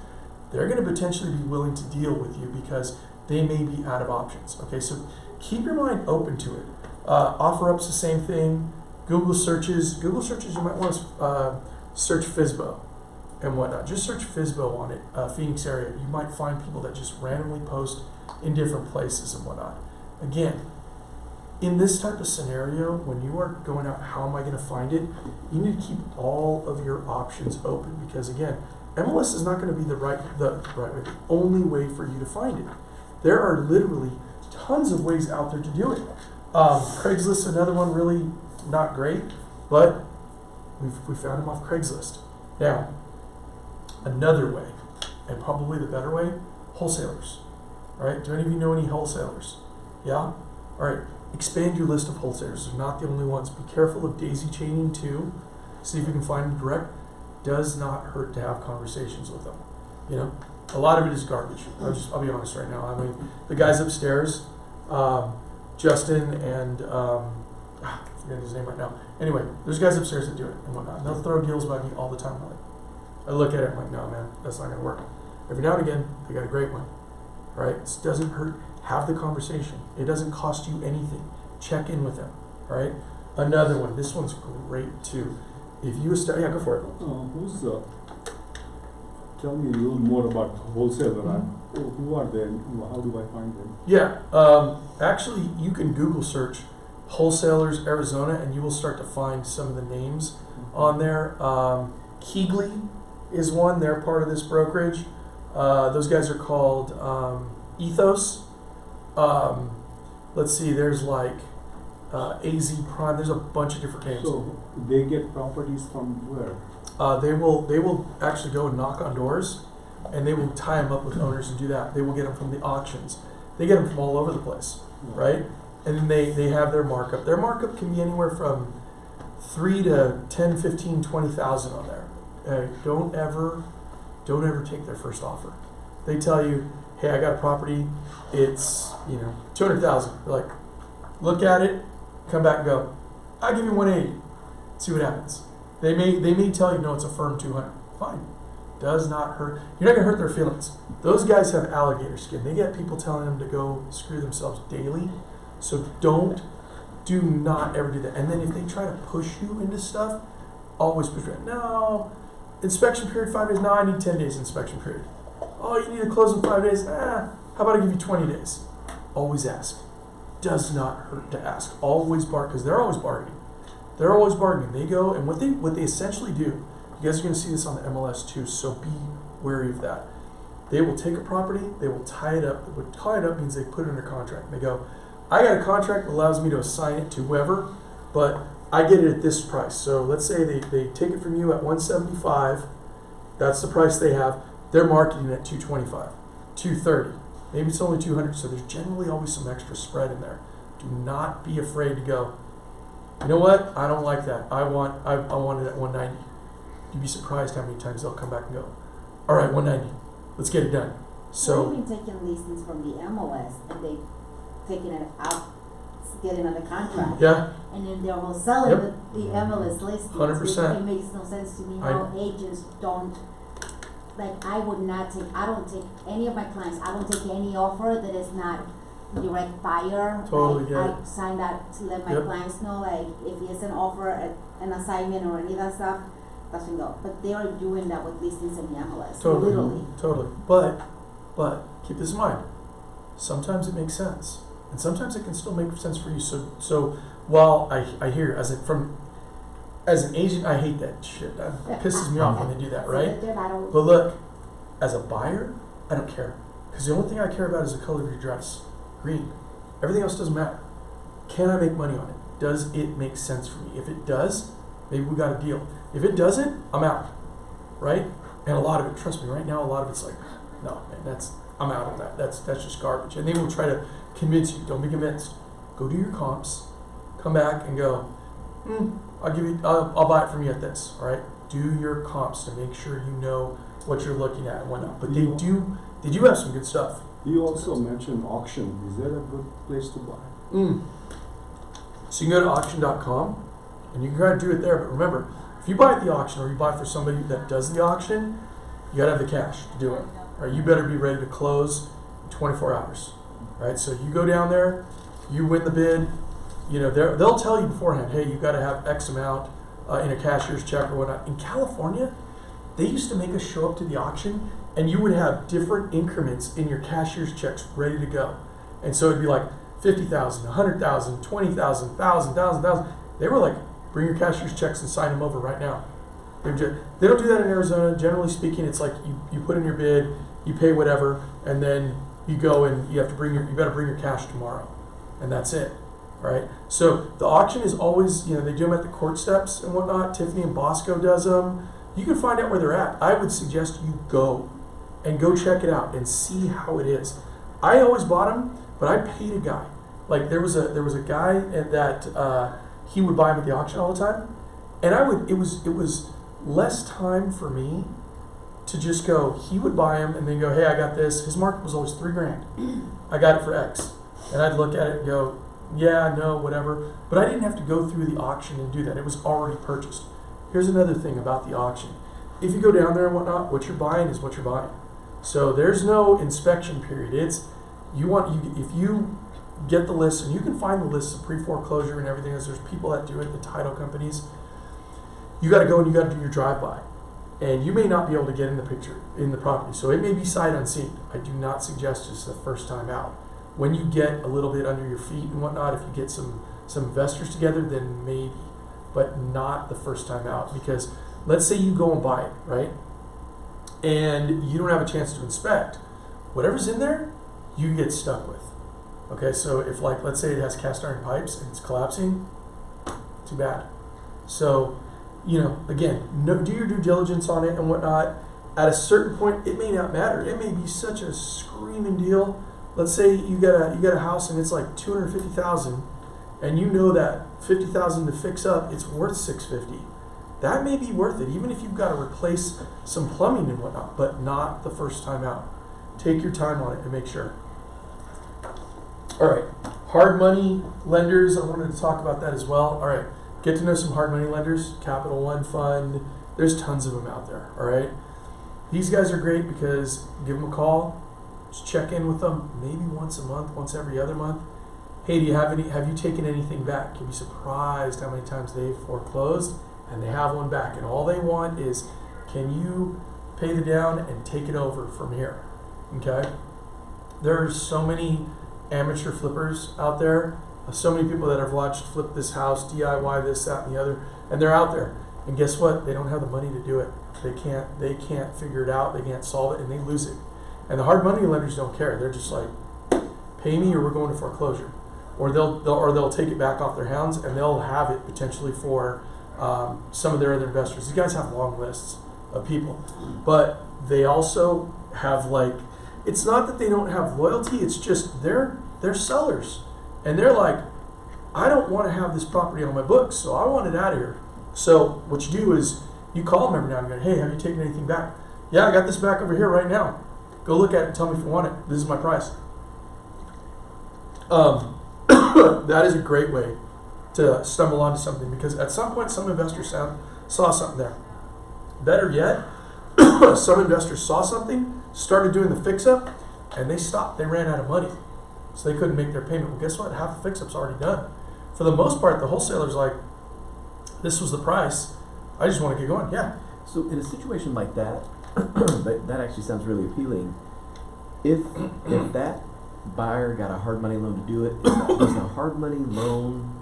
they're going to potentially be willing to deal with you because they may be out of options. Okay, so keep your mind open to it. OfferUp's the same thing. Google searches, you might want to search FSBO and whatnot. Just search FSBO on it, Phoenix area. You might find people that just randomly post in different places and whatnot. Again, in this type of scenario, when you are going out, how am I going to find it? You need to keep all of your options open because again, MLS is not going to be the only way for you to find it. There are literally tons of ways out there to do it. Craigslist, another one, really not great, but we found them off Craigslist. Now, another way, and probably the better way, wholesalers. All right, do any of you know any wholesalers? Yeah? All right, expand your list of wholesalers. They're not the only ones. Be careful of daisy chaining too. See if you can find them direct. Does not hurt to have conversations with them. A lot of it is garbage. I'll be honest right now. I mean, the guys upstairs, Justin and I forget his name right now. Anyway, there's guys upstairs that do it and whatnot. And they'll throw deals by me all the time. I look at it, I'm like, no, man, that's not gonna work. Every now and again, they got a great one. All right, it doesn't hurt. Have the conversation. It doesn't cost you anything. Check in with them. All right. Another one. This one's great too. If you go for it. Tell me a little more about wholesaler. Who are they and how do I find them? Yeah, actually, you can Google search wholesalers Arizona, and you will start to find some of the names on there. Keegley is one. They're part of this brokerage. Those guys are called Ethos. Let's see. There's like AZ Prime. There's a bunch of different names. So they get properties from where? They will actually go and knock on doors, and they will tie them up with owners and do that. They will get them from the auctions. They get them from all over the place, right? And then they have their markup. Their markup can be anywhere from 3 to 10, 15, 20,000 on there. Don't ever take their first offer. They tell you, hey, I got a property, it's 200,000. They're like, look at it, come back and go, I'll give you 180. See what happens. They may tell you, no, it's a firm 200. Fine. Does not hurt. You're not gonna hurt their feelings. Those guys have alligator skin. They get people telling them to go screw themselves daily. So do not ever do that. And then if they try to push you into stuff, always push it. No, inspection period 5 days. No, I need 10 days inspection period. Oh, you need to close in 5 days. How about I give you 20 days? Always ask. Does not hurt to ask. Always bargain, because they're always bargaining. They're always bargaining. They go, and what they essentially do, you guys are going to see this on the MLS too, so be wary of that. They will take a property, they will tie it up. What tie it up means they put it under contract. And they go, I got a contract that allows me to assign it to whoever, but I get it at this price. So let's say they take it from you at 175. That's the price they have. They're marketing it at 225, 230. Maybe it's only 200. So there's generally always some extra spread in there. Do not be afraid to go, you know what? I don't like that. I want it at 190. You'd be surprised how many times they'll come back and go, all right, 190. Let's get it done. So we've been taking listings from the MLS and they taking it out, getting on the contract. yeah, And then they're all selling Yep. the MLS listings. 100%. It makes no sense to me how agents don't, like I don't take any of my clients, I don't take any offer that is not direct buyer. Totally like, get I it. sign that to let my Yep. clients know, like if it's an offer, an assignment or any of that stuff, doesn't go. But they are doing that with listings in the MLS, Totally. literally. Totally. But keep this in mind. Sometimes it makes sense, and sometimes it can still make sense for you. So while I hear as an agent, I hate that shit. That pisses me off when they do that, right? So I don't, But look, as a buyer, I don't care, because the only thing I care about is the color of your dress, green. Everything else doesn't matter. Can I make money on it? Does it make sense for me? If it does, maybe we got a deal. If it doesn't, I'm out, right? And a lot of it, trust me, right now, a lot of it's like, no, man, I'm out on that. That's just garbage. And they will try to convince you. Don't be convinced. Go do your comps, come back and go, I'll buy it from you at this, all right? Do your comps to make sure you know what you're looking at and whatnot. But they do have some good stuff. You also mentioned auction. Is that a good place to buy? So you can go to auction.com and you can try to do it there. But remember, if you buy at the auction or you buy for somebody that does the auction, you gotta have the cash to do it. Right? You better be ready to close in 24 hours. Right? So you go down there, you win the bid. They'll tell you beforehand, hey, you got to have X amount in a cashier's check or whatnot. In California, they used to make us show up to the auction, and you would have different increments in your cashier's checks ready to go. And so it'd be like 50,000, 100,000, 20,000, 1,000. They were like, bring your cashier's checks and sign them over right now. They don't do that in Arizona. Generally speaking, it's like you put in your bid, you pay whatever, and then you go and you better bring your cash tomorrow, and that's it, right? So the auction is always, they do them at the court steps and whatnot. Tiffany and Bosco does them. You can find out where they're at. I would suggest you go check it out and see how it is. I always bought them, but I paid a guy. Like there was a guy that he would buy them at the auction all the time, and it was less time for me to just go. He would buy them and then go, hey, I got this. His market was always $3,000. I got it for X, and I'd look at it and go, yeah, no, whatever. But I didn't have to go through the auction and do that. It was already purchased. Here's another thing about the auction. If you go down there and whatnot, what you're buying is what you're buying. So there's no inspection period. If you get the list, and you can find the lists of pre-foreclosure and everything else. There's people that do it, the title companies. You got to go and you got to do your drive-by, and you may not be able to get in the picture in the property. So it may be sight unseen. I do not suggest this the first time out. When you get a little bit under your feet and whatnot, if you get some investors together, then maybe, but not the first time out. Because let's say you go and buy it, right, and you don't have a chance to inspect, whatever's in there, you get stuck with. Okay, so if let's say it has cast iron pipes and it's collapsing, too bad. So again, do your due diligence on it and whatnot. At a certain point, it may not matter. It may be such a screaming deal. Let's say you got a house and it's like $250,000, and you know that $50,000 to fix up, it's worth $650. That may be worth it, even if you've got to replace some plumbing and whatnot, but not the first time out. Take your time on it and make sure. All right, hard money lenders, I wanted to talk about that as well. All right, get to know some hard money lenders, Capital One Fund, there's tons of them out there, all right? These guys are great because give them a call, just check in with them maybe once a month, once every other month. Hey, have you taken anything back? You'll be surprised how many times they've foreclosed and they have one back. And all they want is, can you pay the down and take it over from here? Okay? There's so many amateur flippers out there. So many people that I've watched flip this house, DIY this, that, and the other, and they're out there. And guess what? They don't have the money to do it. They can't figure it out. They can't solve it, and they lose it. And the hard money lenders don't care. They're just like, pay me or we're going to foreclosure. Or they'll take it back off their hands and they'll have it potentially for some of their other investors. These guys have long lists of people, but they also have it's not that they don't have loyalty. It's just they're sellers, and they're like, I don't want to have this property on my books, so I want it out of here. So what you do is you call them every now and again. Hey, have you taken anything back? Yeah, I got this back over here right now. Go look at it and tell me if you want it. This is my price. That is a great way to stumble onto something, because at some point some investors saw something there. Better yet, some investors saw something, started doing the fix-up, and they stopped. They ran out of money, so they couldn't make their payment. Well, guess what? Half the fix-up's already done. For the most part, the wholesaler's like, this was the price. I just want to get going. Yeah. So in a situation like that, that actually sounds really appealing. If that buyer got a hard money loan to do it, does the hard money loan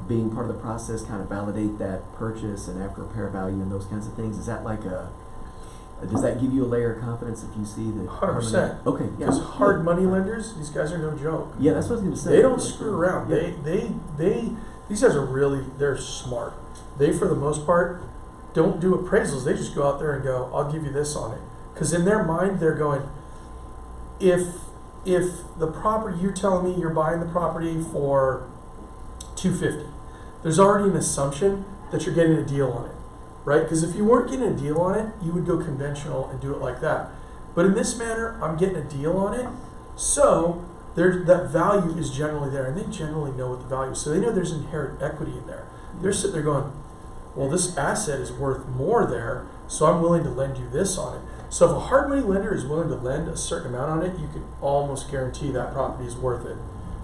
being part of the process kind of validate that purchase and after repair value and those kinds of things? Is that does that give you a layer of confidence if you see that? 100%. Okay, yeah. Because hard money lenders, these guys are no joke. Yeah, that's what I was going to say. They don't screw around. Yeah. These guys are they're smart. They, for the most part, don't do appraisals. They just go out there and go, I'll give you this on it. Because in their mind, they're going, if the property, you're telling me you're buying the property for $250, there's already an assumption that you're getting a deal on it, right? Because if you weren't getting a deal on it, you would go conventional and do it like that. But in this manner, I'm getting a deal on it, so that value is generally there, and they generally know what the value is. So they know there's inherent equity in there. They're sitting there going, well, this asset is worth more there, so I'm willing to lend you this on it. So if a hard money lender is willing to lend a certain amount on it, you can almost guarantee that property is worth it.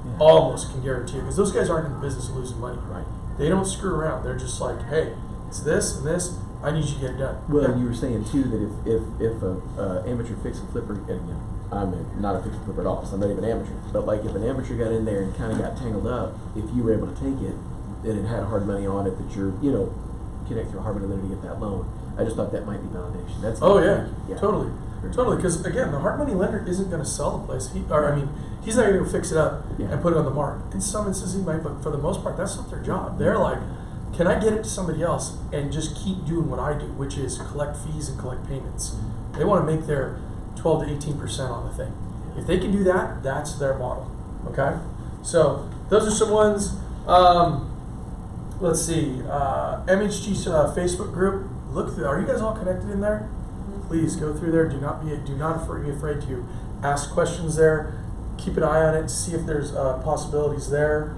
Yeah. Almost can guarantee it, because those guys aren't in the business of losing money. Right. They don't screw around. They're just like, hey, it's this and this. I need you to get it done. Well, yeah. You were saying too that if a amateur fix and flipper, and I'm not a fix and flipper at all, so I'm not even an amateur. But if an amateur got in there and kind of got tangled up, if you were able to take it and it had hard money on it, that you're connect through a hard money lender to get that loan. I just thought that might be validation. That's totally. Because again, the hard money lender isn't going to sell the place. He's not going to go fix it up and put it on the market. In some instances, he might, but for the most part, that's not their job. They're like, can I get it to somebody else and just keep doing what I do, which is collect fees and collect payments. They want to make their 12 to 18% on the thing. If they can do that, that's their model. Okay, so those are some ones. Let's see, MHG Facebook group. Look through. Are you guys all connected in there? Please go through there. Do not be afraid to ask questions there. Keep an eye on it. See if there's possibilities there.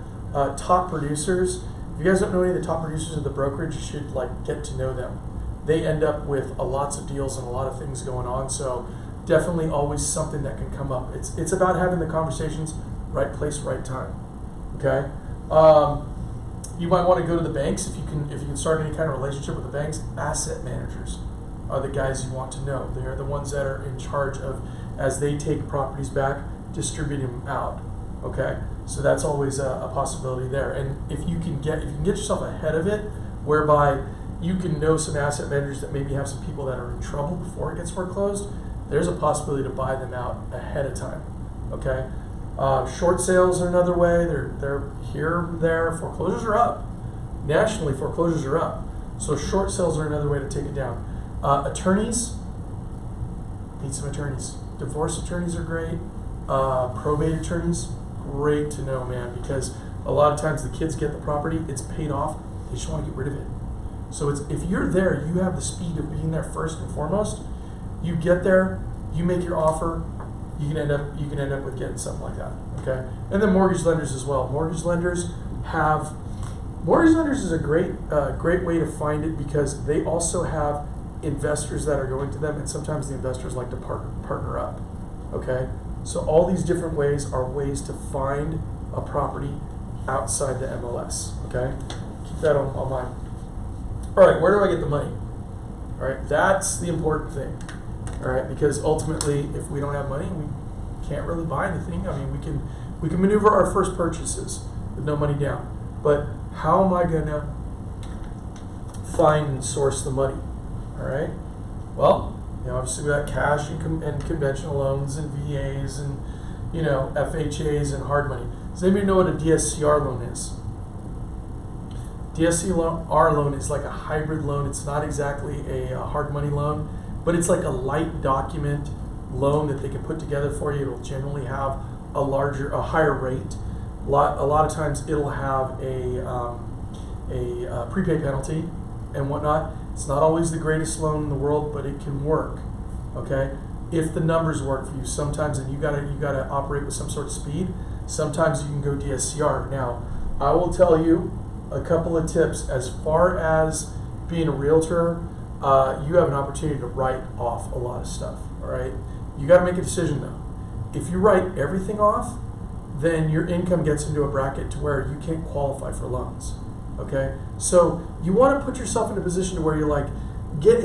Top producers. If you guys don't know any of the top producers of the brokerage, you should get to know them. They end up with lots of deals and a lot of things going on. So definitely always something that can come up. It's about having the conversations, right place, right time. Okay. You might want to go to the banks if you can start any kind of relationship with the banks. Asset managers are the guys you want to know. They're the ones that are in charge of, as they take properties back, distributing them out. Okay, so that's always a possibility there. And if you can get yourself ahead of it, whereby you can know some asset managers that maybe have some people that are in trouble before it gets foreclosed, there's a possibility to buy them out ahead of time. Okay. Short sales are another way. They're here, there. Foreclosures are up. Nationally, foreclosures are up. So short sales are another way to take it down. Attorneys, need some attorneys. Divorce attorneys are great. Probate attorneys, great to know, man, because a lot of times the kids get the property, it's paid off, they just want to get rid of it. So if you're there, you have the speed of being there first and foremost. You get there, you make your offer, you can end up with getting something like that. Okay, and then mortgage lenders as well. Mortgage lenders is a great way to find it because they also have investors that are going to them, and sometimes the investors like to partner up. Okay, so all these different ways are ways to find a property outside the MLS. Okay, keep that on mind. All right, where do I get the money? All right, that's the important thing. All right, because ultimately, if we don't have money, we can't really buy anything. I mean, we can maneuver our first purchases with no money down, but how am I gonna find and source the money? All right. Well, obviously we got cash and conventional loans and VAs and FHAs and hard money. Does anybody know what a DSCR loan is? DSCR loan is like a hybrid loan. It's not exactly a hard money loan, but it's like a light document loan that they can put together for you. It'll generally have a higher rate. A lot of times it'll have a prepay penalty and whatnot. It's not always the greatest loan in the world, but it can work. Okay, if the numbers work for you, sometimes, and you gotta operate with some sort of speed. Sometimes you can go DSCR. Now, I will tell you a couple of tips as far as being a realtor. You have an opportunity to write off a lot of stuff. All right, you got to make a decision though. If you write everything off, then your income gets into a bracket to where you can't qualify for loans. Okay, so you want to put yourself in a position to where you're like,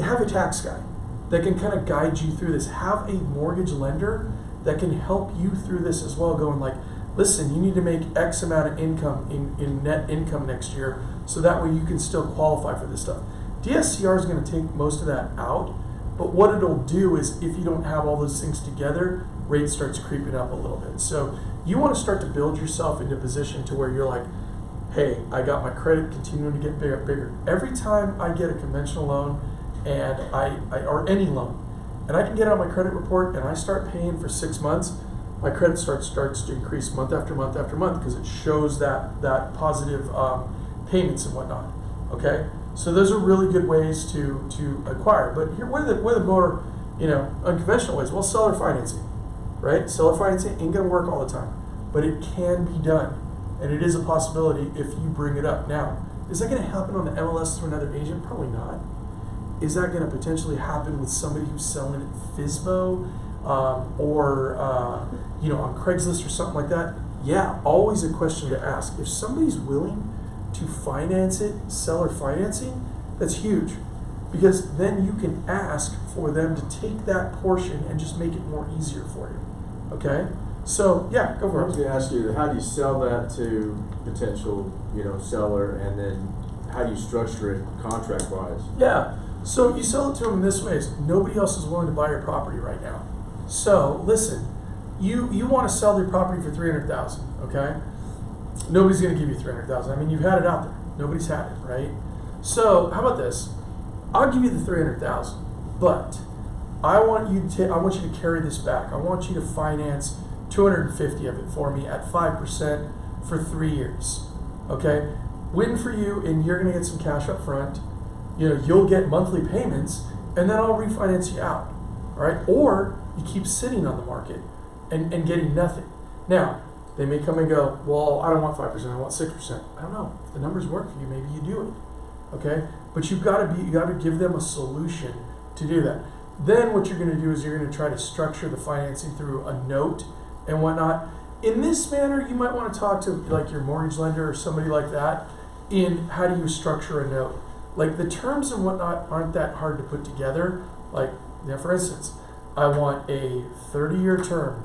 have a tax guy that can kind of guide you through this. Have a mortgage lender that can help you through this as well, going like, listen, you need to make X amount of income in net income next year, so that way you can still qualify for this stuff. DSCR is going to take most of that out, but what it'll do is if you don't have all those things together, rate starts creeping up a little bit. So you want to start to build yourself into a position to where you're like, hey, I got my credit continuing to get bigger. Every time I get a conventional loan and or any loan, and I can get it on my credit report and I start paying for 6 months, my credit starts to increase month after month after month because it shows that positive payments and whatnot. Okay, so those are really good ways to acquire. But here, what are the more unconventional ways? Well, seller financing, right? Seller financing ain't gonna work all the time, but it can be done. And it is a possibility if you bring it up. Now, is that going to happen on the MLS through another agent? Probably not. Is that going to potentially happen with somebody who's selling at FSBO or on Craigslist or something like that? Yeah, always a question to ask. If somebody's willing to finance it, seller financing, that's huge. Because then you can ask for them to take that portion and just make it more easier for you. Okay? So yeah, go I for was it. going to ask you, how do you sell that to potential, seller, and then how do you structure it contract-wise? Yeah, so you sell it to them in this way: is nobody else is willing to buy your property right now. So listen, you want to sell your property for $300,000, okay? Nobody's going to give you $300,000. I mean, you've had it out there. Nobody's had it, right? So how about this? I'll give you the $300,000, but I want you to carry this back. I want you to finance 250 of it for me at 5% for 3 years. Okay, win for you, and you're going to get some cash up front. You'll get monthly payments, and then I'll refinance you out. All right, or you keep sitting on the market and getting nothing. Now they may come and go, well, I don't want 5%, I want 6%. I don't know. If the numbers work for you, maybe you do it. Okay, but you got to give them a solution to do that. Then what you're going to do is you're going to try to structure the financing through a note and whatnot. In this manner, you might want to talk to like your mortgage lender or somebody like that in how do you structure a note. Like the terms and whatnot aren't that hard to put together. Like, for instance, I want a 30-year term,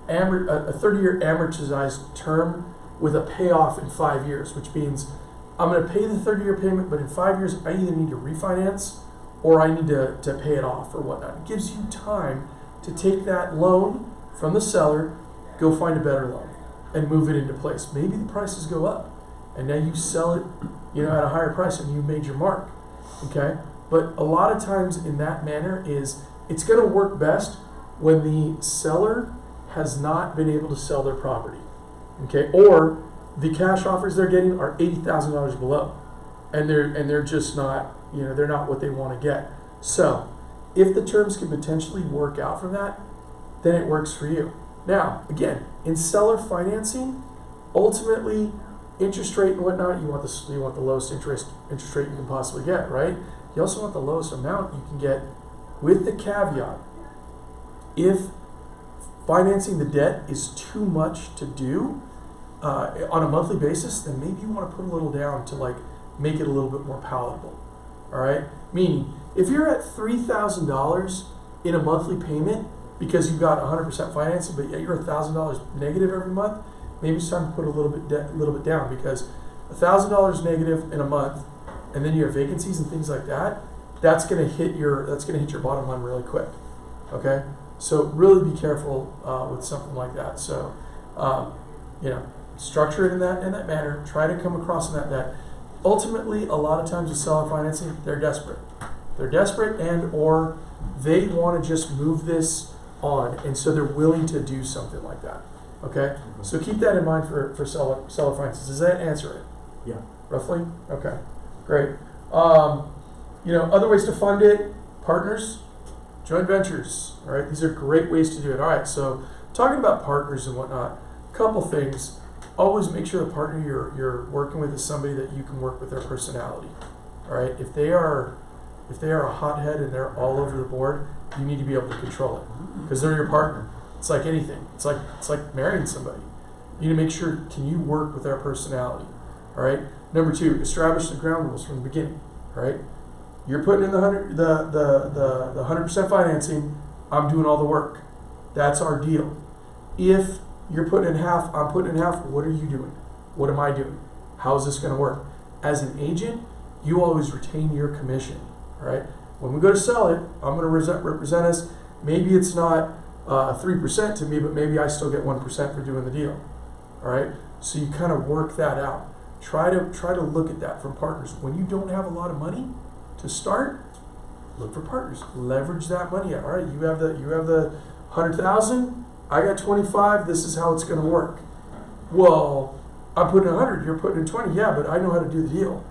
a 30-year amortized term with a payoff in 5 years, which means I'm going to pay the 30-year payment, but in 5 years I either need to refinance or I need to pay it off or whatnot. It gives you time to take that loan from the seller, go find a better loan, and move it into place. Maybe the prices go up, and now you sell it, at a higher price, and you made your mark. okay? But a lot of times in that manner it's gonna work best when the seller has not been able to sell their property, okay? Or the cash offers they're getting are $80,000 below, and they're just not, they're not what they want to get. So, if the terms can potentially work out from that, then it works for you. Now, again, in seller financing, ultimately, interest rate and whatnot, you want the lowest interest rate you can possibly get, right? You also want the lowest amount you can get, with the caveat, if financing the debt is too much to do on a monthly basis, then maybe you want to put a little down to like make it a little bit more palatable. All right? Meaning, if you're at $3,000 in a monthly payment because you got 100% financing, but yet you're $1,000 negative every month, maybe it's time to put a little bit down, because $1,000 negative in a month, and then you have vacancies and things like that. That's gonna hit your bottom line really quick. Okay? So really be careful with something like that. So structure it in that manner. Try to come across in that. Ultimately, a lot of times with seller financing, they're desperate. They're desperate, and or they want to just move this on, and so they're willing to do something like that. Okay? So keep that in mind for seller finances. Does that answer it? Yeah. Roughly? Okay. Great. Other ways to fund it: partners, joint ventures. All right, these are great ways to do it. All right, so talking about partners and whatnot, couple things. Always make sure the partner you're working with is somebody that you can work with their personality. All right, if they are a hothead and they're all over the board, you need to be able to control it, because they're your partner. It's like anything. It's like marrying somebody. You need to make sure, can you work with their personality? All right. Number 2, establish the ground rules from the beginning. All right. You're putting in the 100% financing. I'm doing all the work. That's our deal. If you're putting in half, I'm putting in half, what are you doing? What am I doing? How is this going to work? As an agent, you always retain your commission. All right. When we go to sell it, I'm going to represent us. Maybe it's not 3% to me, but maybe I still get 1% for doing the deal. All right. So you kind of work that out. Try to look at that from partners. When you don't have a lot of money to start, look for partners. Leverage that money out. All right, you have the 100,000. I got 25. This is how it's going to work. Well, I'm putting 100. You're putting in 20. Yeah, but I know how to do the deal.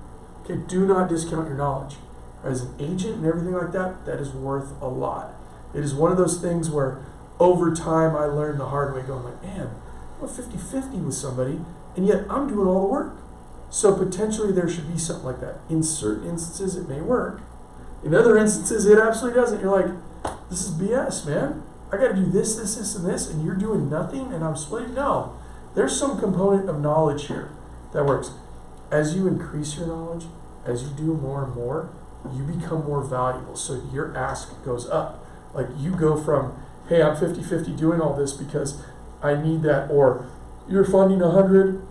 Okay, do not discount your knowledge. As an agent and everything like that, that is worth a lot. It is one of those things where over time I learned the hard way, going like, man, I'm 50-50 with somebody, and yet I'm doing all the work. So potentially there should be something like that. In certain instances it may work. In other instances it absolutely doesn't. You're like, this is BS, man. I got to do this, and this, and you're doing nothing, and I'm splitting. No. There's some component of knowledge here that works. As you increase your knowledge, as you do more and more, you become more valuable. So your ask goes up. Like you go from, hey, I'm 50-50 doing all this because I need that, or you're funding 100,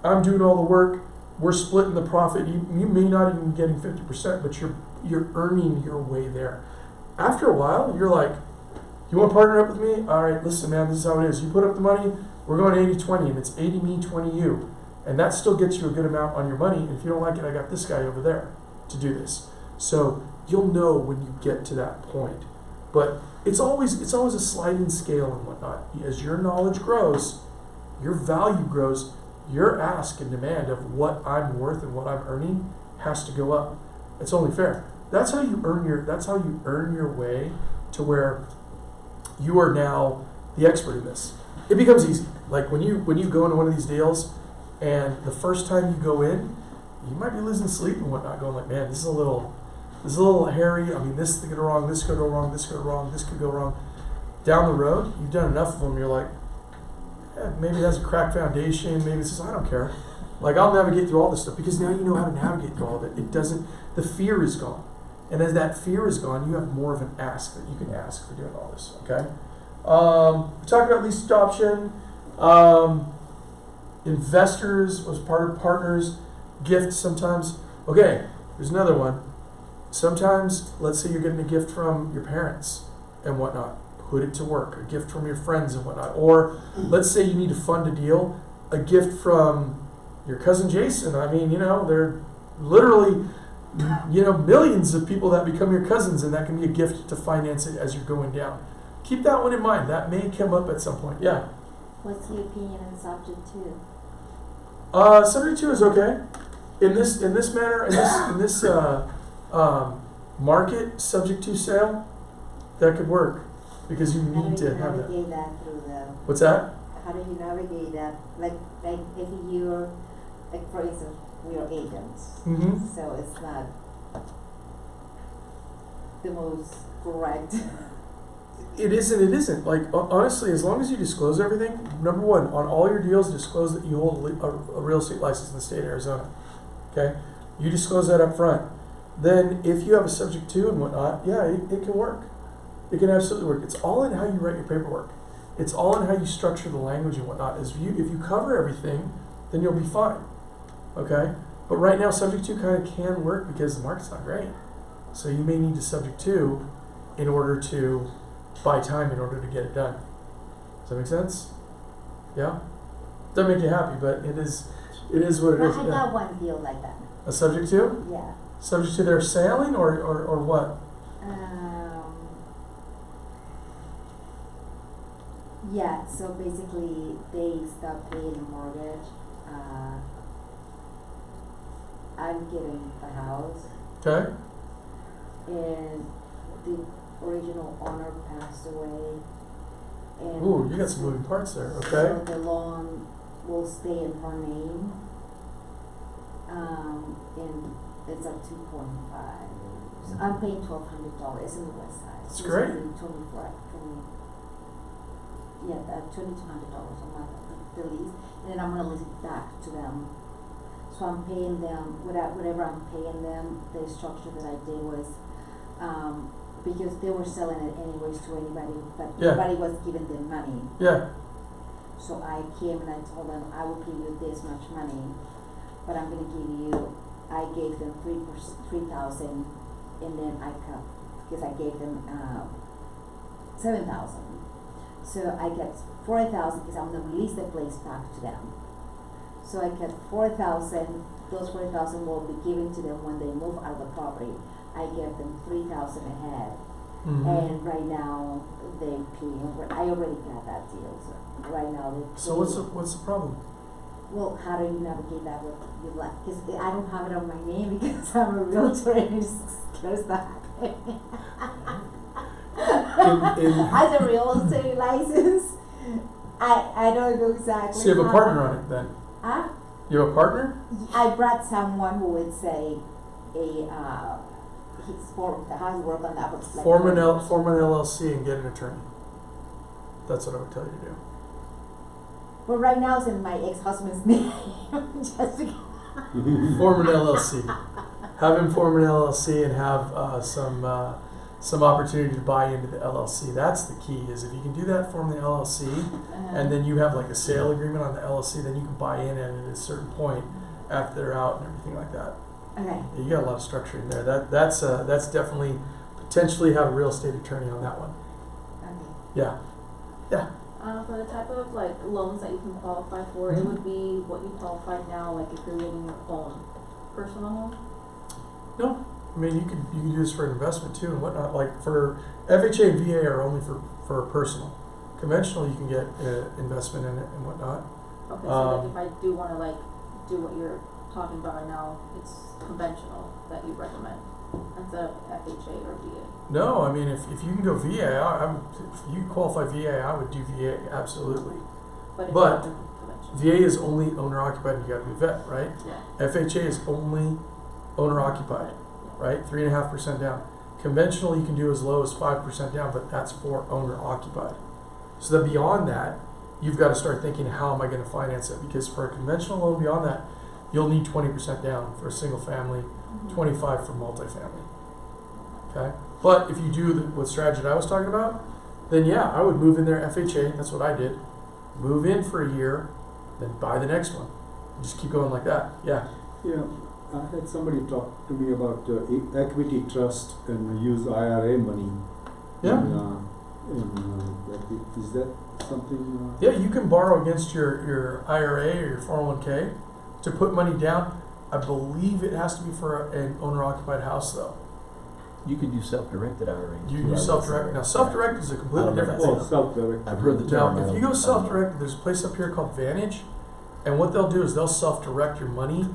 I'm doing all the work, we're splitting the profit. You may not even be getting 50%, but you're earning your way there. After a while, you're like, you want to partner up with me? All right, listen, man, this is how it is. You put up the money, we're going 80-20, and it's 80 me, 20 you. And that still gets you a good amount on your money. And if you don't like it, I got this guy over there to do this. So you'll know when you get to that point. But it's always a sliding scale and whatnot. As your knowledge grows, your value grows, your ask and demand of what I'm worth and what I'm earning has to go up. It's only fair. That's how you earn your way to where you are now the expert in this. It becomes easy. Like when you go into one of these deals, and the first time you go in, you might be losing sleep and whatnot, going like, man, this is a little hairy. I mean, this could go wrong, this could go wrong, this could go wrong, this could go wrong. Down the road, you've done enough of them, you're like, maybe it has a cracked foundation, maybe it's just, I don't care. Like, I'll navigate through all this stuff, because now you know how to navigate through all of it. The fear is gone. And as that fear is gone, you have more of an ask that you can ask for doing all this, okay? We talked about lease adoption. Investors was part of partners. Gifts sometimes. Okay, here's another one. Sometimes, let's say you're getting a gift from your parents and whatnot. Put it to work. A gift from your friends and whatnot. Or let's say you need to fund a deal. A gift from your cousin Jason. I mean, they're literally, millions of people that become your cousins, and that can be a gift to finance it as you're going down. Keep that one in mind. That may come up at some point. Yeah. What's your opinion on subject to? Subject to is okay. In this manner, in this market, subject to sale, that could work because you How need do you to have that. navigate that through the? What's that? How do you navigate that? Like if you're, like for instance, we are agents, Mm-hmm. so it's not the most correct. It isn't. It isn't. Like honestly, as long as you disclose everything. Number one, on all your deals, disclose that you hold a real estate license in the state of Arizona. Okay, you disclose that up front. Then, if you have a subject to and whatnot, yeah, it can work. It can absolutely work. It's all in how you write your paperwork. It's all in how you structure the language and whatnot. If you cover everything, then you'll be fine. Okay, but right now, subject to kind of can work because the market's not great. So you may need to subject to in order to buy time in order to get it done. Does that make sense? Yeah? Doesn't make you happy, but it is what it Well, is. I Yeah. got one deal like that. A subject to? Yeah. Subject to their sailing or what? Yeah, so basically they stopped paying the mortgage. I'm getting the house, Okay? and the original owner passed away. And Ooh, you got some moving parts there. so Okay? the loan will stay in her name. And it's at 2.5. So I'm paying $1,200 in the west side. That's So great. It's gonna be $2,200 a month, the lease, and then I'm gonna lease it back to them. So I'm paying them, whatever I'm paying them, the structure that I did was, because they were selling it anyways to anybody, but Yeah. nobody was giving them money. Yeah. So I came and I told them, I will give you this much money, but I'm gonna give you, I gave them 3,000, and then I cut, because I gave them, 7,000. So I get 4,000, because I'm gonna release the place back to them. So I get 4,000, those 4,000 will be given to them when they move out of the property. I give them 3,000 ahead. Mm-hmm. And right now, they pay, I already got that deal, so right now they pay. So what's the problem? Well, how do you navigate that with life? Because I don't have it on my name because I'm a realtor and it's scares the heck. As a real estate license, I don't know exactly. So you have a how- partner on it then? Huh? You have a partner? I brought someone who would say has worked on that. Like Form an LLC and get an attorney. That's what I would tell you to do. But right now it's in my ex-husband's name. Just because. Form an LLC. Have him form an LLC and have some opportunity to buy into the LLC. That's the key. Is if you can do that, form the LLC, and then you have like a sale agreement on the LLC. Then you can buy in at a certain point after they're out and everything like that. Okay. You got a lot of structure in there. That's definitely potentially have a real estate attorney on that one. Okay. Yeah. Yeah. For the type of like loans that you can qualify for, it Mhm. would be what you qualify now, like if you're getting your own personal home. No, I mean you can do this for investment too and whatnot. Like for FHA and VA are only for personal. Conventional you can get investment in it and whatnot. Okay, so like if I do want to like do what you're talking about right now, it's conventional that you recommend instead of FHA or VA. No, I mean if you can go VA, if you qualify VA, I would do VA absolutely. But if But not, then conventional. VA is only owner occupied and you got to be a vet, right? Yeah. FHA is only owner occupied, right? 3.5% down. Conventional you can do as low as 5% down, but that's for owner occupied. So then beyond that, you've got to start thinking, how am I going to finance it? Because for a conventional loan beyond that, you'll need 20% down for a single family, 25 for multifamily. Okay, but if you do what strategy that I was talking about, then yeah, I would move in there FHA. That's what I did. Move in for a year, then buy the next one. Just keep going like that. Yeah. Yeah, I had somebody talk to me about equity trust and use IRA money. Yeah. Is that something? Yeah, you can borrow against your IRA or your 401k to put money down. I believe it has to be for an owner-occupied house, though. You could use self-directed IRA. You too, can I do would self-direct. say. Now, self-directed is a I completely don't know different if thing. that's Oh, self-directed. I've heard the term. I Now, if don't- you go I don't know. self-directed, there's a place up here called Vantage, and what they'll do is they'll self-direct your money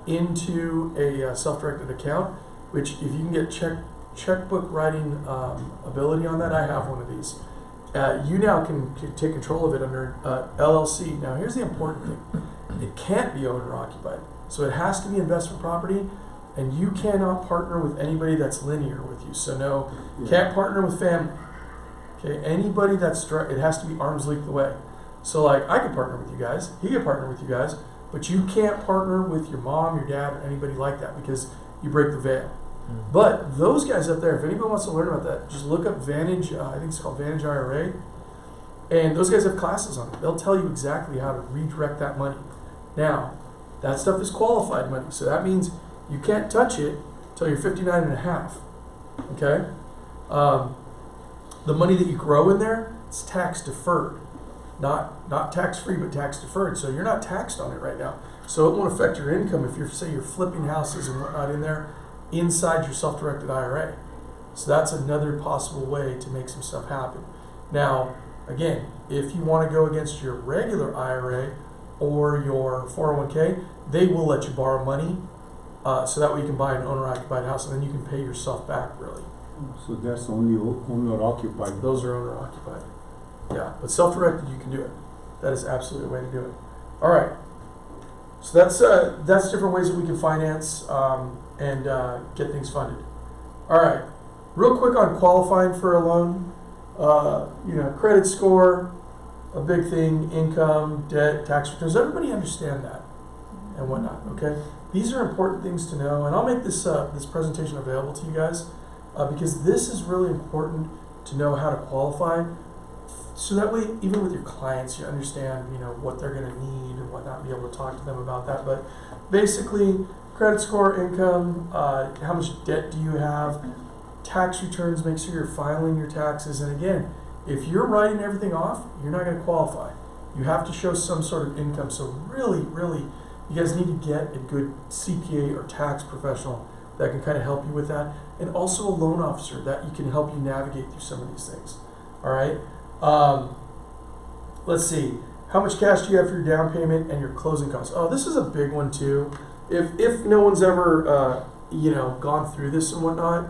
into a self-directed account, which if you can get checkbook writing ability on that, I have one of these. You now can take control of it under LLC. Now, here's the important thing. It can't be owner-occupied. So it has to be investment property, and you cannot partner with anybody that's linear with you. So no, Yeah. can't partner with family. Okay, anybody that's it has to be arm's length away. So like I could partner with you guys, he could partner with you guys, but you can't partner with your mom, your dad, or anybody like that because you break the veil. But those guys up there, if anybody wants to learn about that, just look up Vantage. I think it's called Vantage IRA, and those guys have classes on it. They'll tell you exactly how to redirect that money. Now, that stuff is qualified money, so that means you can't touch it until you're 59 and a half. Okay? The money that you grow in there, it's tax deferred. Not tax free, but tax deferred. So you're not taxed on it right now. So it won't affect your income if you're flipping houses and whatnot in there inside your self-directed IRA. So that's another possible way to make some stuff happen. Now, again, if you want to go against your regular IRA or your 401k, they will let you borrow money so that way you can buy an owner-occupied house and then you can pay yourself back, really. So that's only owner occupied. Those are owner-occupied. Yeah, but self-directed, you can do it. That is absolutely a way to do it. All right. So that's different ways that we can finance and get things funded. All right. Real quick on qualifying for a loan. Credit score, a big thing, income, debt, tax returns. Everybody understand that and whatnot, okay? These are important things to know, and I'll make this presentation available to you guys because this is really important to know how to qualify. So that way, even with your clients, you understand, what they're going to need and whatnot, be able to talk to them about that. But basically, credit score, income, how much debt do you have, tax returns, make sure you're filing your taxes. And again, if you're writing everything off, you're not going to qualify. You have to show some sort of income. So really, you guys need to get a good CPA or tax professional that can kind of help you with that. And also a loan officer that you can help you navigate through some of these things. All right. Let's see. How much cash do you have for your down payment and your closing costs? Oh, this is a big one too. If no one's ever gone through this and whatnot,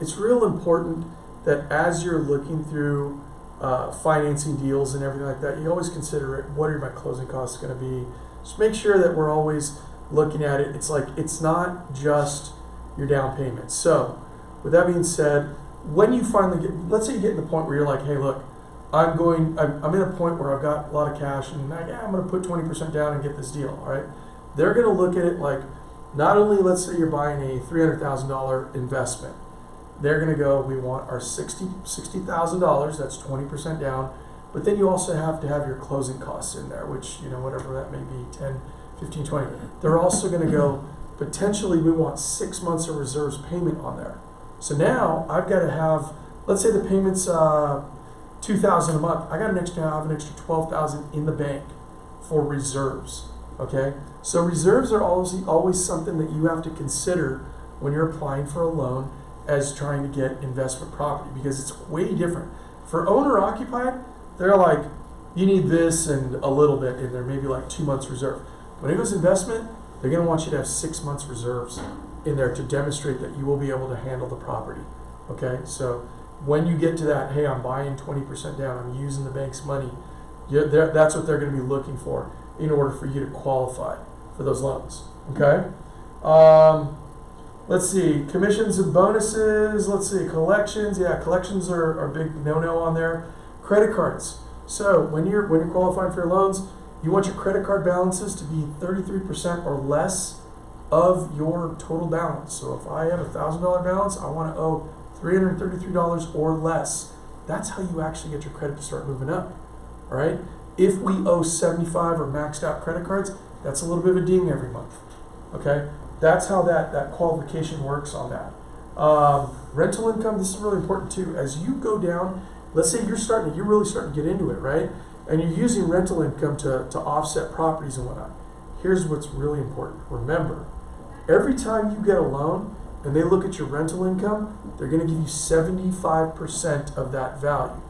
it's real important that as you're looking through financing deals and everything like that, you always consider it. What are my closing costs going to be? Just make sure that we're always looking at it. It's not just your down payment. So, with that being said, when you finally let's say you get to the point where you're like, hey, look, I'm in a point where I've got a lot of cash and I'm going to put 20% down and get this deal, all right? They're going to look at it like, not only let's say you're buying a $300,000 investment, they're going to go, we want our $60,000, that's 20% down, but then you also have to have your closing costs in there, which, whatever that may be, 10, 15, 20. They're also going to go, potentially we want 6 months of reserves payment on there. So now I've got to have, let's say the payment's $2,000 a month. I got have an extra $12,000 in the bank for reserves. Okay, so reserves are always something that you have to consider when you're applying for a loan as trying to get investment property because it's way different. For owner occupied, they're like, you need this and a little bit in there, maybe like 2 months reserve. When it goes investment, they're going to want you to have 6 months reserves in there to demonstrate that you will be able to handle the property. Okay, so when you get to that, hey, I'm buying 20% down, I'm using the bank's money, that's what they're going to be looking for in order for you to qualify for those loans. Okay, let's see, commissions and bonuses. Let's see, collections. Yeah, collections are a big no-no on there. Credit cards. So when you're qualifying for your loans, you want your credit card balances to be 33% or less of your total balance. So if I have a $1,000 balance, I want to owe $333 or less. That's how you actually get your credit to start moving up. All right. If we owe 75 or maxed out credit cards, that's a little bit of a ding every month. Okay. That's how that qualification works on that. Rental income. This is really important too. As you go down, let's say you're really starting to get into it, right? And you're using rental income to offset properties and whatnot. here's what's really important. Remember, every time you get a loan and they look at your rental income, they're going to give you 75% of that value.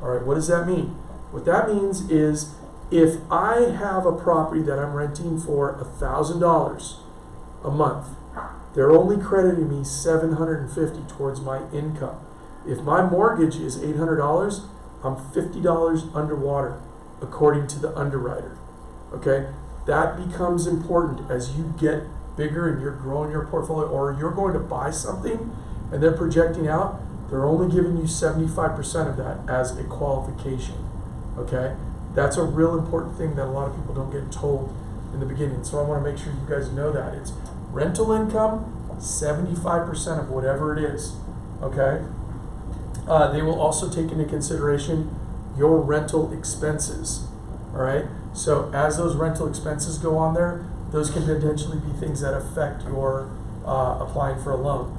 All right, what does that mean? What that means is if I have a property that I'm renting for $1,000 a month, they're only crediting me $750 towards my income. If my mortgage is $800, I'm $50 underwater, according to the underwriter. Okay, that becomes important as you get bigger and you're growing your portfolio, or you're going to buy something and they're projecting out, they're only giving you 75% of that as a qualification. Okay, that's a real important thing that a lot of people don't get told in the beginning. So I want to make sure you guys know that it's rental income, 75% of whatever it is. Okay, they will also take into consideration your rental expenses. All right, so as those rental expenses go on there, those can potentially be things that affect your applying for a loan.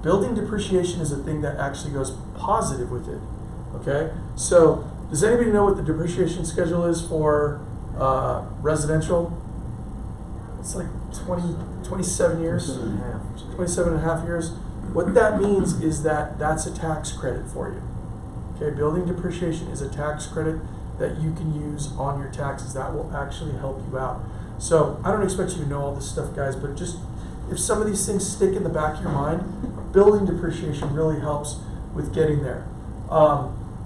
Building depreciation is a thing that actually goes positive with it. Okay, so does anybody know what the depreciation schedule is for residential? It's like 27 years, 27 and a half years. What that means is that that's a tax credit for you. Okay, building depreciation is a tax credit that you can use on your taxes. That will actually help you out. So I don't expect you to know all this stuff, guys, but just if some of these things stick in the back of your mind, building depreciation really helps with getting there.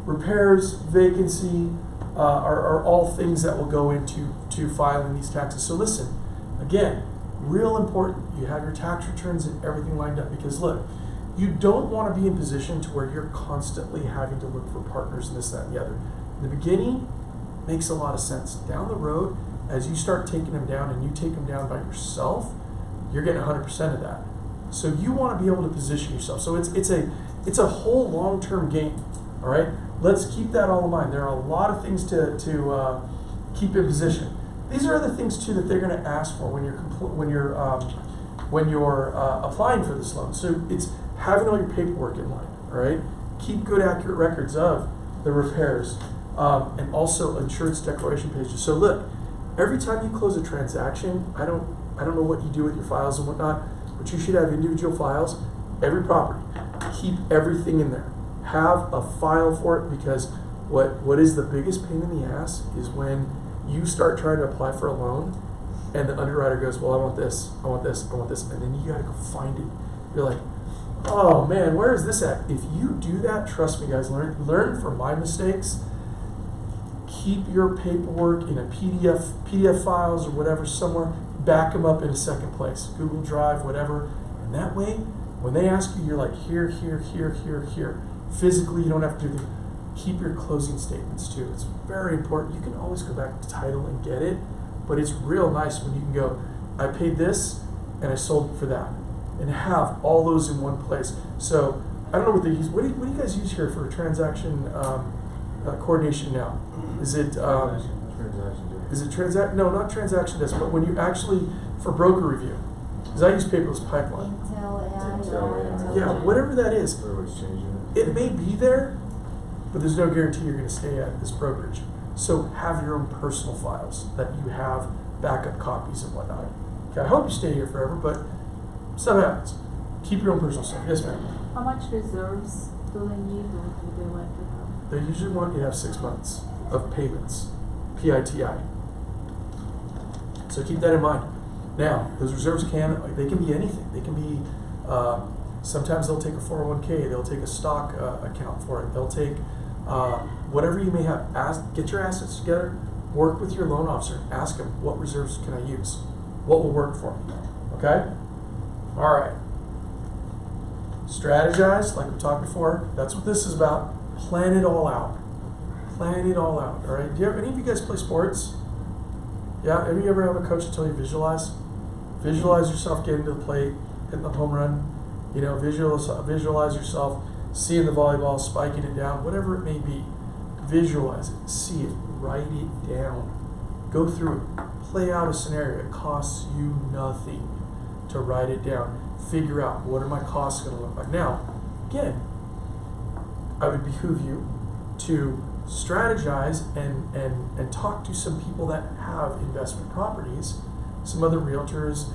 Repairs, vacancy are all things that will go into filing these taxes. So listen, again, real important, you have your tax returns and everything lined up, because look, you don't want to be in position to where you're constantly having to look for partners and this, that, and the other. In the beginning, makes a lot of sense. Down the road, as you start taking them down and you take them down by yourself, you're getting 100% of that. So you want to be able to position yourself. So it's a whole long-term game. All right, let's keep that all in mind. There are a lot of things to keep in position. These are other things too that they're going to ask for when you're applying for this loan. So it's having all your paperwork in line. All right, keep good, accurate records of the repairs, and also insurance declaration pages. So look, every time you close a transaction, I don't know what you do with your files and whatnot, but you should have individual files. Every property, keep everything in there. Have a file for it, because what is the biggest pain in the ass is when you start trying to apply for a loan and the underwriter goes, well, I want this, I want this, I want this, and then you gotta go find it. You're like, oh man, where is this at? If you do that, trust me guys, learn from my mistakes. Keep your paperwork in a PDF files or whatever somewhere, back them up in a second place, Google Drive, whatever, and that way, when they ask you, you're like, here, here, here, here, here. Physically, you don't have to do the, keep your closing statements too. It's very important. You can always go back to title and get it, but it's real nice when you can go, I paid this and I sold it for that, and have all those in one place. So I don't know what they use. What do you guys use here for transaction coordination now? Is it No, not transaction desk, but when you actually for broker review. Because I use paperless pipeline. Yeah, whatever that is. Everybody's changing it. It may be there, but there's no guarantee you're going to stay at this brokerage. So have your own personal files that you have backup copies and whatnot. Okay, I hope you stay here forever, but stuff happens. Keep your own personal stuff. Yes, ma'am. How much reserves do they need, or do they like to have? They usually want you to have 6 months of payments, PITI. So keep that in mind. Now, those reserves they can be anything. They can be, sometimes they'll take a 401k, they'll take a stock account for it, they'll take whatever you may have. Get your assets together, work with your loan officer, ask him, what reserves can I use? What will work for me? Okay? All right. Strategize, like we talked before. That's what this is about. Plan it all out. Plan it all out. All right. Do you have any of you guys play sports? Yeah. Have you ever have a coach tell you visualize? Visualize yourself getting to the plate, hitting the home run. You know, visualize yourself seeing the volleyball, spiking it down, whatever it may be. Visualize it. See it. Write it down. Go through it. Play out a scenario. It costs you nothing to write it down. Figure out what are my costs going to look like. Now, again, I would behoove you to strategize and talk to some people that have investment properties, some other realtors,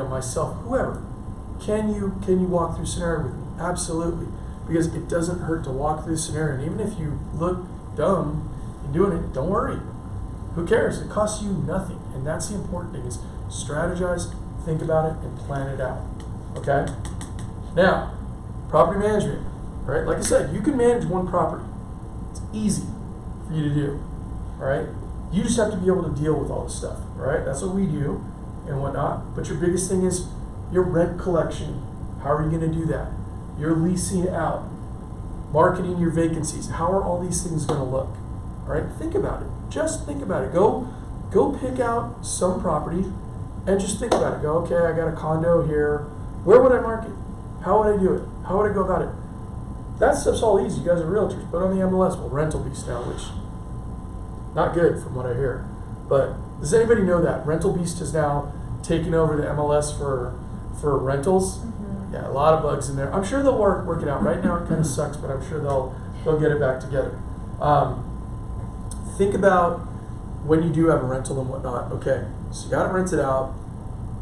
myself, whoever. Can you walk through scenario with me? Absolutely. Because it doesn't hurt to walk through the scenario. And even if you look dumb in doing it, don't worry. Who cares? It costs you nothing. And that's the important thing is strategize, think about it, and plan it out. Okay? Now, property management, right? Like I said, you can manage one property. It's easy for you to do. All right? You just have to be able to deal with all this stuff. All right? That's what we do and whatnot. But your biggest thing is your rent collection. How are you going to do that? Your leasing out, marketing your vacancies. How are all these things going to look? All right, think about it. Just think about it. Go pick out some property and just think about it. Go, okay, I got a condo here. Where would I market? How would I do it? How would I go about it? That stuff's all easy. You guys are realtors. Put on the MLS. Well, Rental Beast now, which not good from what I hear. But does anybody know that Rental Beast has now taken over the MLS for rentals? Yeah, a lot of bugs in there. I'm sure they'll work it out. Right now it kind of sucks, but I'm sure they'll get it back together. Think about when you do have a rental and whatnot. Okay, so you got to rent it out.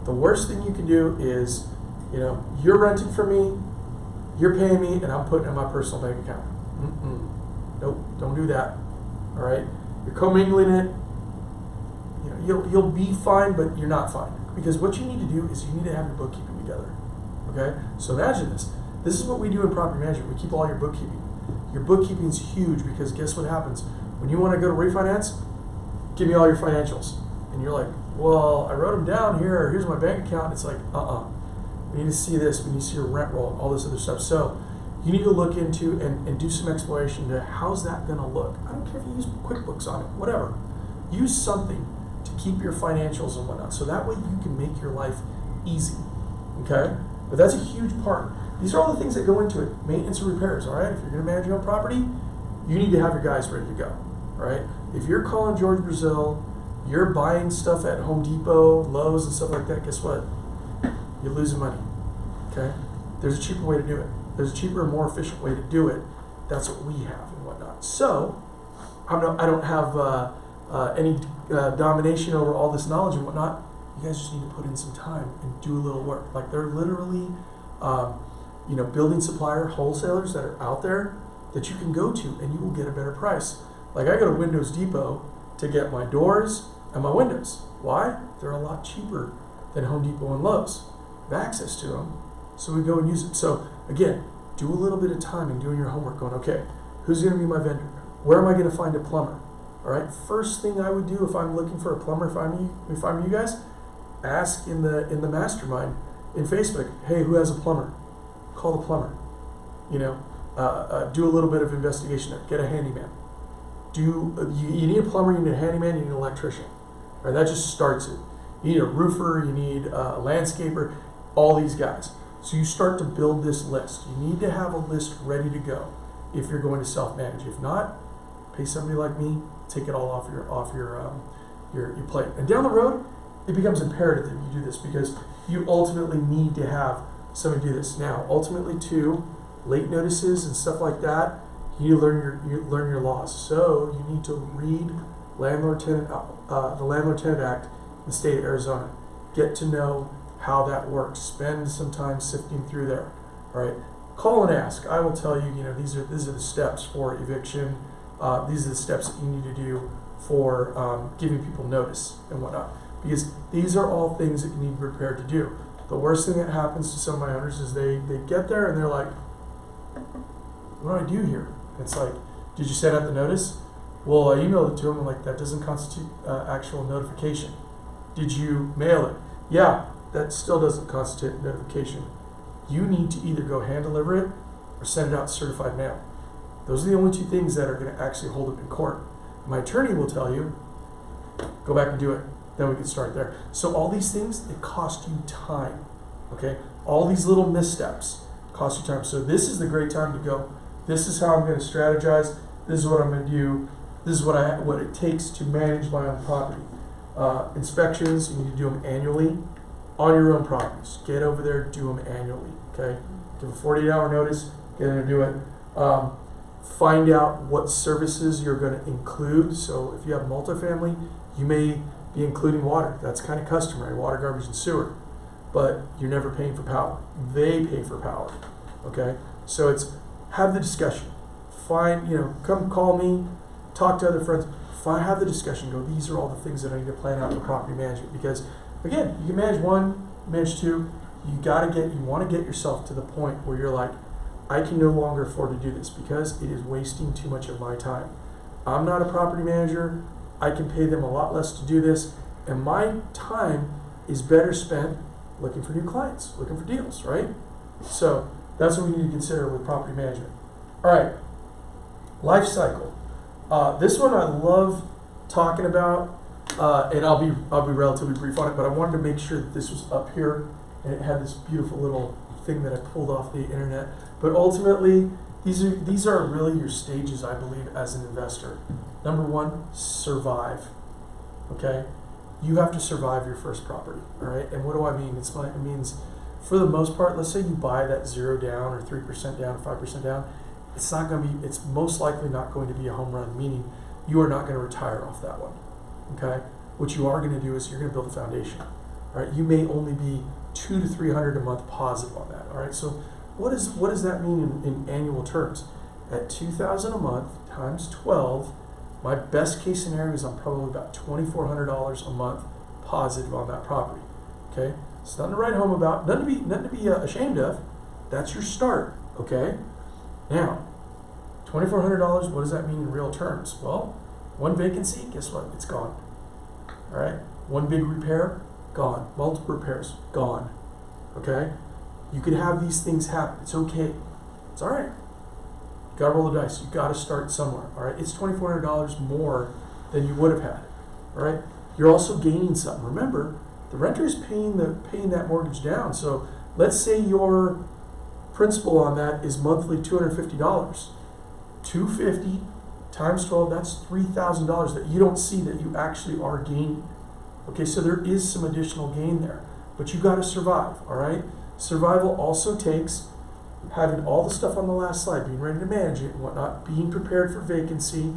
The worst thing you can do is, you're renting for me, you're paying me, and I'm putting it in my personal bank account. Nope, don't do that. All right, you're commingling it. You'll be fine, but you're not fine because what you need to do is you need to have your bookkeeping together. Okay, so imagine this. This is what we do in property management. We keep all your bookkeeping. Your bookkeeping is huge because guess what happens? When you want to go to refinance, give me all your financials. And you're like, well, I wrote them down here. Here's my bank account. It's like, we need to see this. We need to see your rent roll, all this other stuff. So you need to look into and do some exploration to how's that going to look. I don't care if you use QuickBooks on it, whatever. Use something to keep your financials and whatnot. So that way you can make your life easy. Okay? But that's a huge part. These are all the things that go into it. Maintenance and repairs, all right? If you're going to manage your own property, you need to have your guys ready to go, all right? If you're calling George Brazil, you're buying stuff at Home Depot, Lowe's, and stuff like that, guess what? You're losing money, okay? There's a cheaper way to do it. There's a cheaper and more efficient way to do it. That's what we have and whatnot. So, I don't have any domination over all this knowledge and whatnot. You guys just need to put in some time and do a little work. Like they're literally, building supplier wholesalers that are out there that you can go to and you will get a better price. Like I go to Windows Depot to get my doors and my windows. Why? They're a lot cheaper than Home Depot and Lowe's. I have access to them, so we go and use it. So again, do a little bit of time and doing your homework going, okay, who's going to be my vendor? Where am I going to find a plumber? All right, first thing I would do if I'm looking for a plumber, if I'm you guys, ask in the mastermind in Facebook, hey, who has a plumber? Call the plumber. Do a little bit of investigation there. Get a handyman. You need a plumber, you need a handyman, you need an electrician. All right, that just starts it. You need a roofer, you need a landscaper, all these guys. So you start to build this list. You need to have a list ready to go if you're going to self-manage. If not, pay somebody like me, take it all off your plate. And down the road, it becomes imperative that you do this because you ultimately need to have somebody do this. Now, ultimately, too, late notices and stuff like that, you learn your laws. So you need to read the Landlord-Tenant Act in the state of Arizona. Get to know how that works. Spend some time sifting through there. All right. Call and ask. I will tell you. These are the steps for eviction. These are the steps that you need to do for giving people notice and whatnot. Because these are all things that you need to be prepared to do. The worst thing that happens to some of my owners is they get there and they're like, what do I do here? It's like, did you send out the notice? Well, I emailed it to them. I'm like, that doesn't constitute actual notification. Did you mail it? Yeah, that still doesn't constitute notification. You need to either go hand deliver it or send it out certified mail. Those are the only two things that are going to actually hold up in court. My attorney will tell you, go back and do it. Then we can start there. So all these things, they cost you time, okay? All these little missteps cost you time. So this is the great time to go, this is how I'm going to strategize, this is what I'm going to do, this is what it takes to manage my own property. Inspections, you need to do them annually on your own properties. Get over there, do them annually, okay? Give a 48-hour notice, get in and do it. find out what services you're going to include. So if you have multifamily, you may be including water. That's kind of customary, water, garbage, and sewer. But you're never paying for power. They pay for power. Okay? So it's have the discussion. Come call me, talk to other friends. Have the discussion. Go, these are all the things that I need to plan out for property management. Because again, you can manage one, manage two. You want to get yourself to the point where you're like, I can no longer afford to do this because it is wasting too much of my time. I'm not a property manager. I can pay them a lot less to do this, and my time is better spent looking for new clients, looking for deals, right? So that's what we need to consider with property management. All right, life cycle. This one I love talking about, and I'll be relatively brief on it, but I wanted to make sure that this was up here and it had this beautiful little thing that I pulled off the internet. But ultimately, these are really your stages, I believe, as an investor. Number one, survive. Okay, you have to survive your first property. All right, and what do I mean? It means, for the most part, let's say you buy that 0 down or 3% down, 5% down. It's most likely not going to be a home run. Meaning, you are not going to retire off that one. Okay, what you are going to do is you're going to build a foundation. All right, you may only be $200 to $300 a month positive on that. All right, so what does that mean in annual terms? At $2,000 a month times 12, my best case scenario is I'm probably about $2,400 a month positive on that property. Okay, it's nothing to write home about, nothing to be ashamed of. That's your start. Okay, now $2,400. What does that mean in real terms? Well, one vacancy, guess what? It's gone. All right, one big repair, gone. Multiple repairs, gone. Okay, you could have these things happen. It's okay. It's all right. You gotta roll the dice. You gotta start somewhere. All right, it's $2,400 more than you would have had. All right, you're also gaining something. Remember, the renter is paying that mortgage down. So let's say your principal on that is monthly $250. $250 times 12, that's $3,000 that you don't see that you actually are gaining. Okay, so there is some additional gain there, but you got to survive. All right, survival also takes having all the stuff on the last slide, being ready to manage it and whatnot, being prepared for vacancy,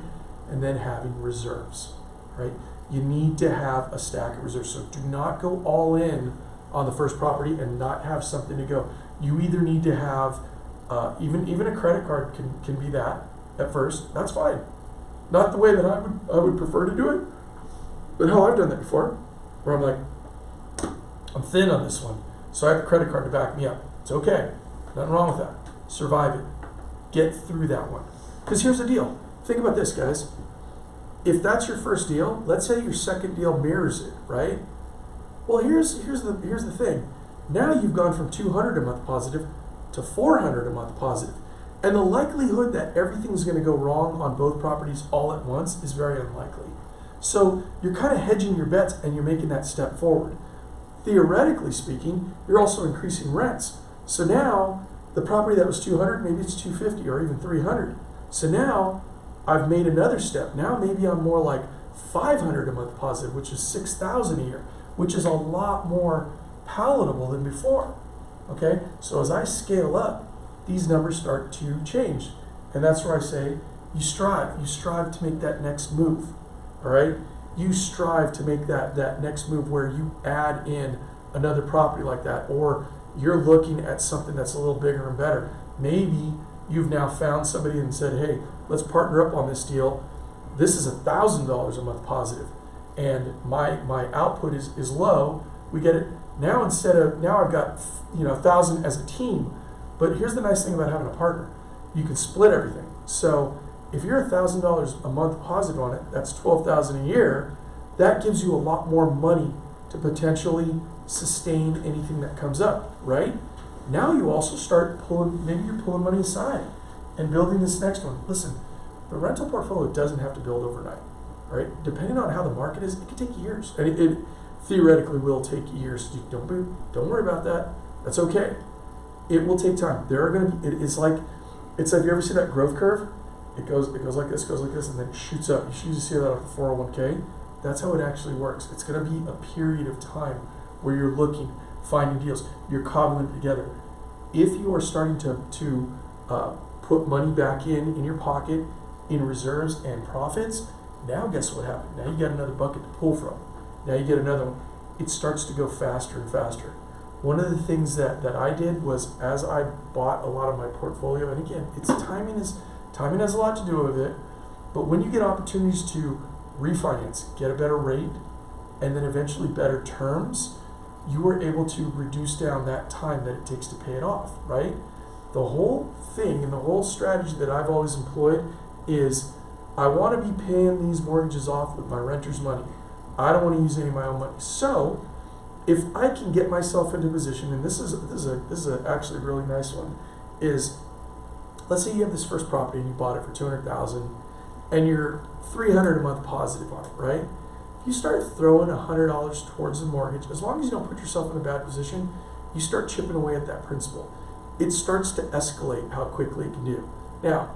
and then having reserves. Right, you need to have a stack of reserves. So do not go all in on the first property and not have something to go. You either need to have even a credit card can be that at first. That's fine. Not the way that I would prefer to do it, but hell, I've done that before, where I'm like, I'm thin on this one, so I have a credit card to back me up. It's okay. Nothing wrong with that. Survive it. Get through that one. Because here's the deal. Think about this, guys. If that's your first deal, let's say your second deal mirrors it, right? Well, here's the thing. Now you've gone from $200 a month positive to $400 a month positive. And the likelihood that everything's going to go wrong on both properties all at once is very unlikely. So you're kind of hedging your bets and you're making that step forward. Theoretically speaking, you're also increasing rents. So now the property that was $200, maybe it's $250 or even $300. So now I've made another step. Now maybe I'm more like $500 a month positive, which is $6,000 a year, which is a lot more palatable than before. Okay, so as I scale up, these numbers start to change, and that's where I say you strive. You strive to make that next move. All right, you strive to make that next move where you add in another property like that, or you're looking at something that's a little bigger and better. Maybe you've now found somebody and said, hey, let's partner up on this deal. This is $1,000 a month positive, and my output is low. We get it now. Now I've got 1,000 as a team. But here's the nice thing about having a partner: you can split everything. So if you're $1,000 a month positive on it, that's $12,000 a year. That gives you a lot more money to potentially sustain anything that comes up, right? Now you also start pulling. Maybe you're pulling money aside and building this next one. Listen, the rental portfolio doesn't have to build overnight, right? Depending on how the market is, it could take years, and it theoretically will take years. Don't worry about that. That's okay. It will take time. There are going to be. It's like you ever see that growth curve? It goes like this, and then it shoots up. You should usually see that on the 401k. That's how it actually works. It's going to be a period of time where you're looking, finding deals, you're cobbling it together. If you are starting to put money back in your pocket, in reserves and profits. Now guess what happened? Now you got another bucket to pull from. Now you get another one. It starts to go faster and faster. One of the things that I did was, as I bought a lot of my portfolio, and again, timing has a lot to do with it, but when you get opportunities to refinance, get a better rate, and then eventually better terms, you are able to reduce down that time that it takes to pay it off, right? The whole thing and the whole strategy that I've always employed is, I want to be paying these mortgages off with my renter's money. I don't want to use any of my own money. So, if I can get myself into a position, and this is actually a really nice one, is, let's say you have this first property and you bought it for $200,000, and you're $300 a month positive on it, right? If you start throwing $100 towards the mortgage, as long as you don't put yourself in a bad position, you start chipping away at that principal. It starts to escalate how quickly it can do. Now,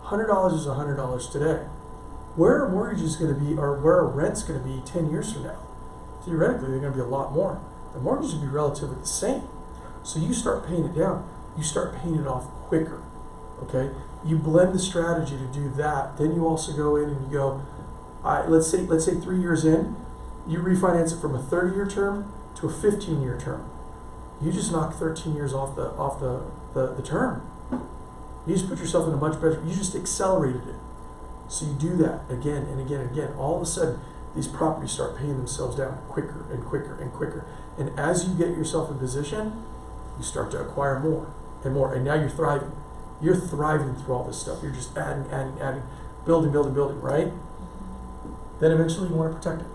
$100 is $100 today. Where are mortgages going to be, or where are rents going to be 10 years from now? Theoretically, they're going to be a lot more. The mortgage will be relatively the same. So you start paying it down. You start paying it off quicker, okay? You blend the strategy to do that. Then you also go in and you go, let's say 3 years in, you refinance it from a 30-year term to a 15-year term. You just knock 13 years off the term. You just put yourself in a much better, you just accelerated it. So you do that again and again and again. All of a sudden, these properties start paying themselves down quicker and quicker and quicker. And as you get yourself in position, you start to acquire more and more. And now you're thriving. You're thriving through all this stuff. You're just adding, building, right? Then eventually you want to protect it.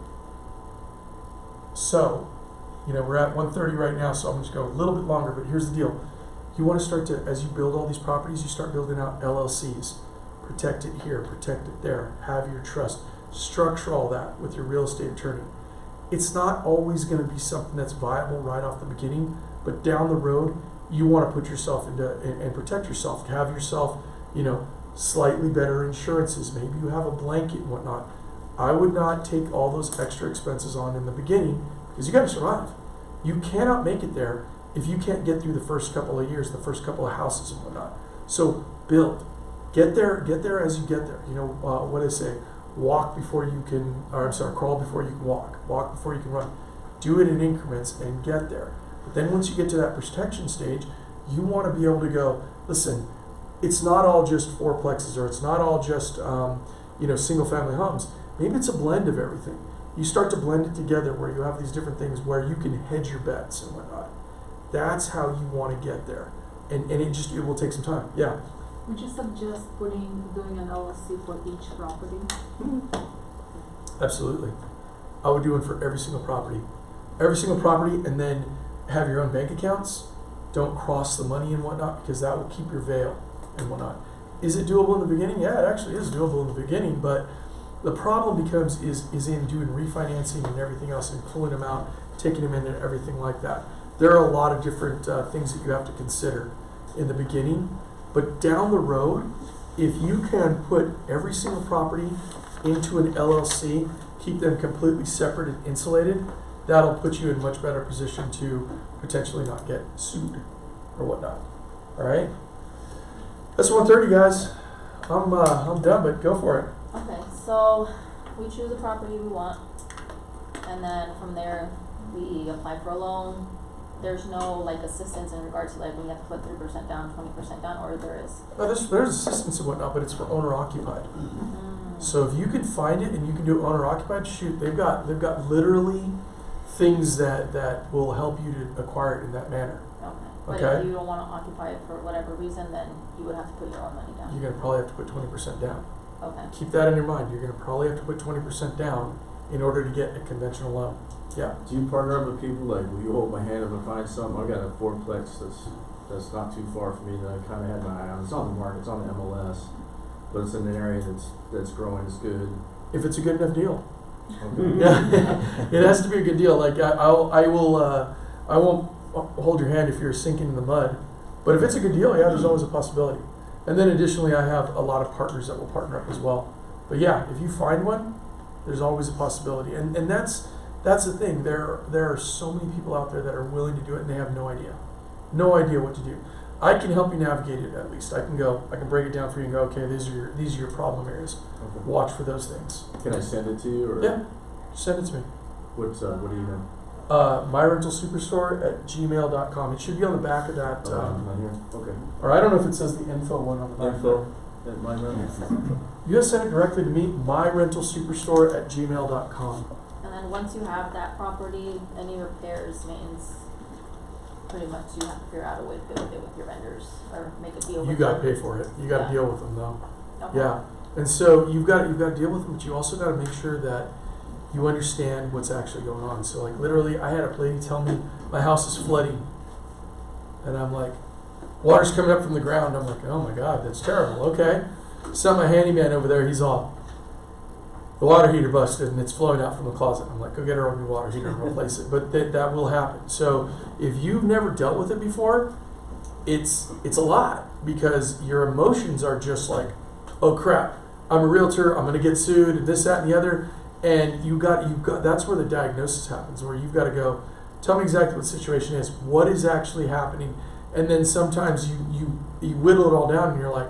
So, we're at 1:30 right now, so I'm just going to go a little bit longer, but here's the deal. You want to start to, as you build all these properties, you start building out LLCs. Protect it here, protect it there, have your trust. Structure all that with your real estate attorney. It's not always going to be something that's viable right off the beginning, but down the road, you want to put yourself into and protect yourself. Have yourself, slightly better insurances. Maybe you have a blanket and whatnot. I would not take all those extra expenses on in the beginning, because you got to survive. You cannot make it there if you can't get through the first couple of years, the first couple of houses and whatnot. So build. Get there as you get there. What I say, crawl before you can walk before you can run. Do it in increments and get there. But then once you get to that protection stage, you want to be able to go, listen, it's not all just fourplexes, or it's not all just single family homes. Maybe it's a blend of everything. You start to blend it together where you have these different things where you can hedge your bets and whatnot. That's how you want to get there. And it will take some time. Yeah. Would you suggest doing an LLC for each property? Absolutely. I would do one for every single property. And then have your own bank accounts. Don't cross the money and whatnot, because that will keep your veil and whatnot. Is it doable in the beginning? Yeah, it actually is doable in the beginning, but the problem becomes is in doing refinancing and everything else, and pulling them out, taking them in and everything like that. There are a lot of different things that you have to consider in the beginning, but down the road, if you can put every single property into an LLC, keep them completely separate and insulated, that'll put you in a much better position to potentially not get sued or whatnot. All right? That's 1:30, guys. I'm done, but go for it. Okay, so we choose a property we want, and then from there, we apply for a loan. There's no assistance in regards to when you have to put 3% down, 20% down, or there is? There's assistance and whatnot, but it's for owner occupied. So if you can find it and you can do owner occupied, shoot, they've got literally things that will help you to acquire it in that manner. Okay. But Okay. if you don't want to occupy it for whatever reason, then you would have to put your own money down. You're gonna probably have to put 20% down. Okay. Keep that in your mind. You're gonna probably have to put 20% down in order to get a conventional loan. Yeah. Do you partner up with people will you hold my hand if I find something? I got a fourplex that's not too far from me that I kind of had my eye on. It's on the market. It's on the MLS, but it's in an area that's growing. It's good. If it's a good enough deal. Okay. Yeah. It has to be a good deal. I won't hold your hand if you're sinking in the mud, but if it's a good deal, yeah, there's always a possibility. And then additionally, I have a lot of partners that will partner up as well. But yeah, if you find one, there's always a possibility. And that's the thing. There are so many people out there that are willing to do it, and they have no idea what to do. I can help you navigate it at least. I can break it down for you and go, okay, these are your problem areas. Okay. Watch for those things. Can I send it to you, or? Yeah, send it to me. What email? myrentalsuperstore@gmail.com. It should be on the back of that. Not here? Okay. Or I don't know if it says the info one on the back. Info at my rental? You guys send it directly to me, myrentalsuperstore@gmail.com. And then once you have that property, any repairs, maintenance, pretty much you have to figure out a way to deal with it with your vendors, or make a deal with them. You gotta pay for it. You gotta Yeah. deal with them though. Okay. Yeah. And so you've got to deal with them, but you also got to make sure that you understand what's actually going on. So like literally, I had a lady tell me my house is flooding, and I'm like, water's coming up from the ground. I'm like, oh my God, that's terrible. Okay, sent my handyman over there. He's all, the water heater busted and it's flowing out from the closet. I'm like, go get her a new water heater and replace it. But that will happen. So if you've never dealt with it before, it's a lot, because your emotions are just like, oh crap, I'm a realtor, I'm gonna get sued, and this, that, and the other. And you got that's where the diagnosis happens, where you've got to go, tell me exactly what the situation is, what is actually happening. And then sometimes you whittle it all down and you're like,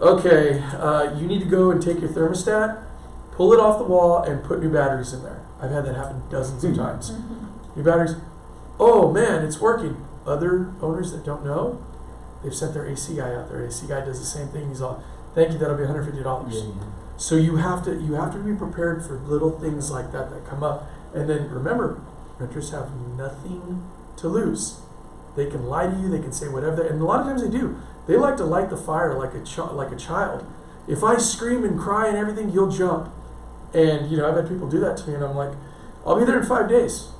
okay, you need to go and take your thermostat, pull it off the wall, and put new batteries in there. I've had that happen dozens of times. New batteries, oh man, it's working. Other owners that don't know, they've sent their AC guy out. Their AC guy does the same thing. He's all, thank you, that'll be $150. So you have to be prepared for little things like that come up. And then remember, renters have nothing to lose. They can lie to you. They can say whatever. And a lot of times they do. They like to light the fire like a child. If I scream and cry and everything, you'll jump. And I've had people do that to me, and I'm like, I'll be there in 5 days.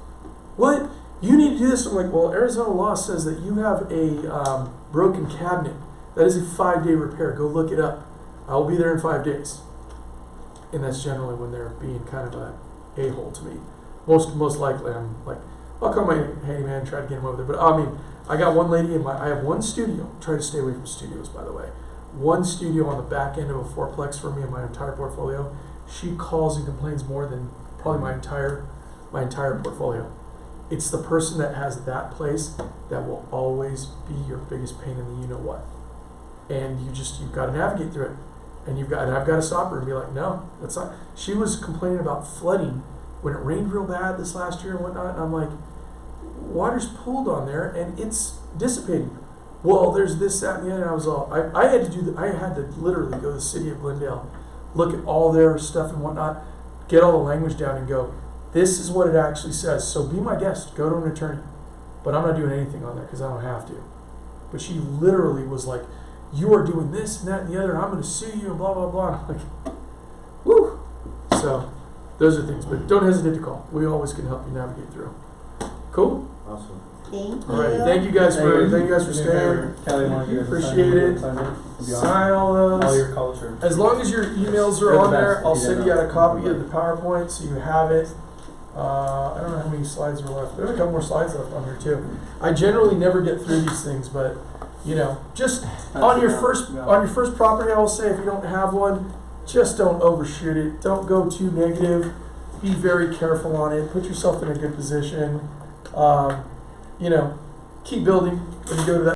What? You need to do this. I'm like, well, Arizona law says that you have a broken cabinet. That is a 5-day repair. Go look it up. I will be there in 5 days. And that's generally when they're being kind of a a-hole to me. Most likely, I'm like, I'll call my handyman and try to get him over there. But I mean, I got one lady I have one studio. Try to stay away from studios, by the way. One studio on the back end of a fourplex for me in my entire portfolio. She calls and complains more than probably my entire portfolio. It's the person that has that place that will always be your biggest pain in the you-know-what. And you've got to navigate through it. And I've got to stop her and be like, no, that's not. She was complaining about flooding when it rained real bad this last year and whatnot. And I'm like, water's pooled on there and it's dissipating. Well, there's this, that, and the other. And I was all, I had to literally go to the city of Glendale, look at all their stuff and whatnot, get all the language down and go, this is what it actually says. So be my guest, go to an attorney. But I'm not doing anything on there because I don't have to. But she literally was like, you are doing this and that and the other, and I'm going to sue you and blah, blah, blah. And I'm like, woo. So those are things, but don't hesitate to call. We always can help you navigate through. Cool? Awesome. Thank you. All right. Thank you guys for staying. Kelly, want you guys to Appreciate it. Sign all those. All your culture. As long as your emails You're are the on there, best. I'll You send know. you out a copy of the PowerPoint so you have it. I don't know how many slides are left. There's a couple more slides left on here too. I generally never get through these things, but just on your first property, I will say, if you don't have one, just don't overshoot it. Don't go too negative. Be very careful on it. Put yourself in a good position. Keep building when you go to that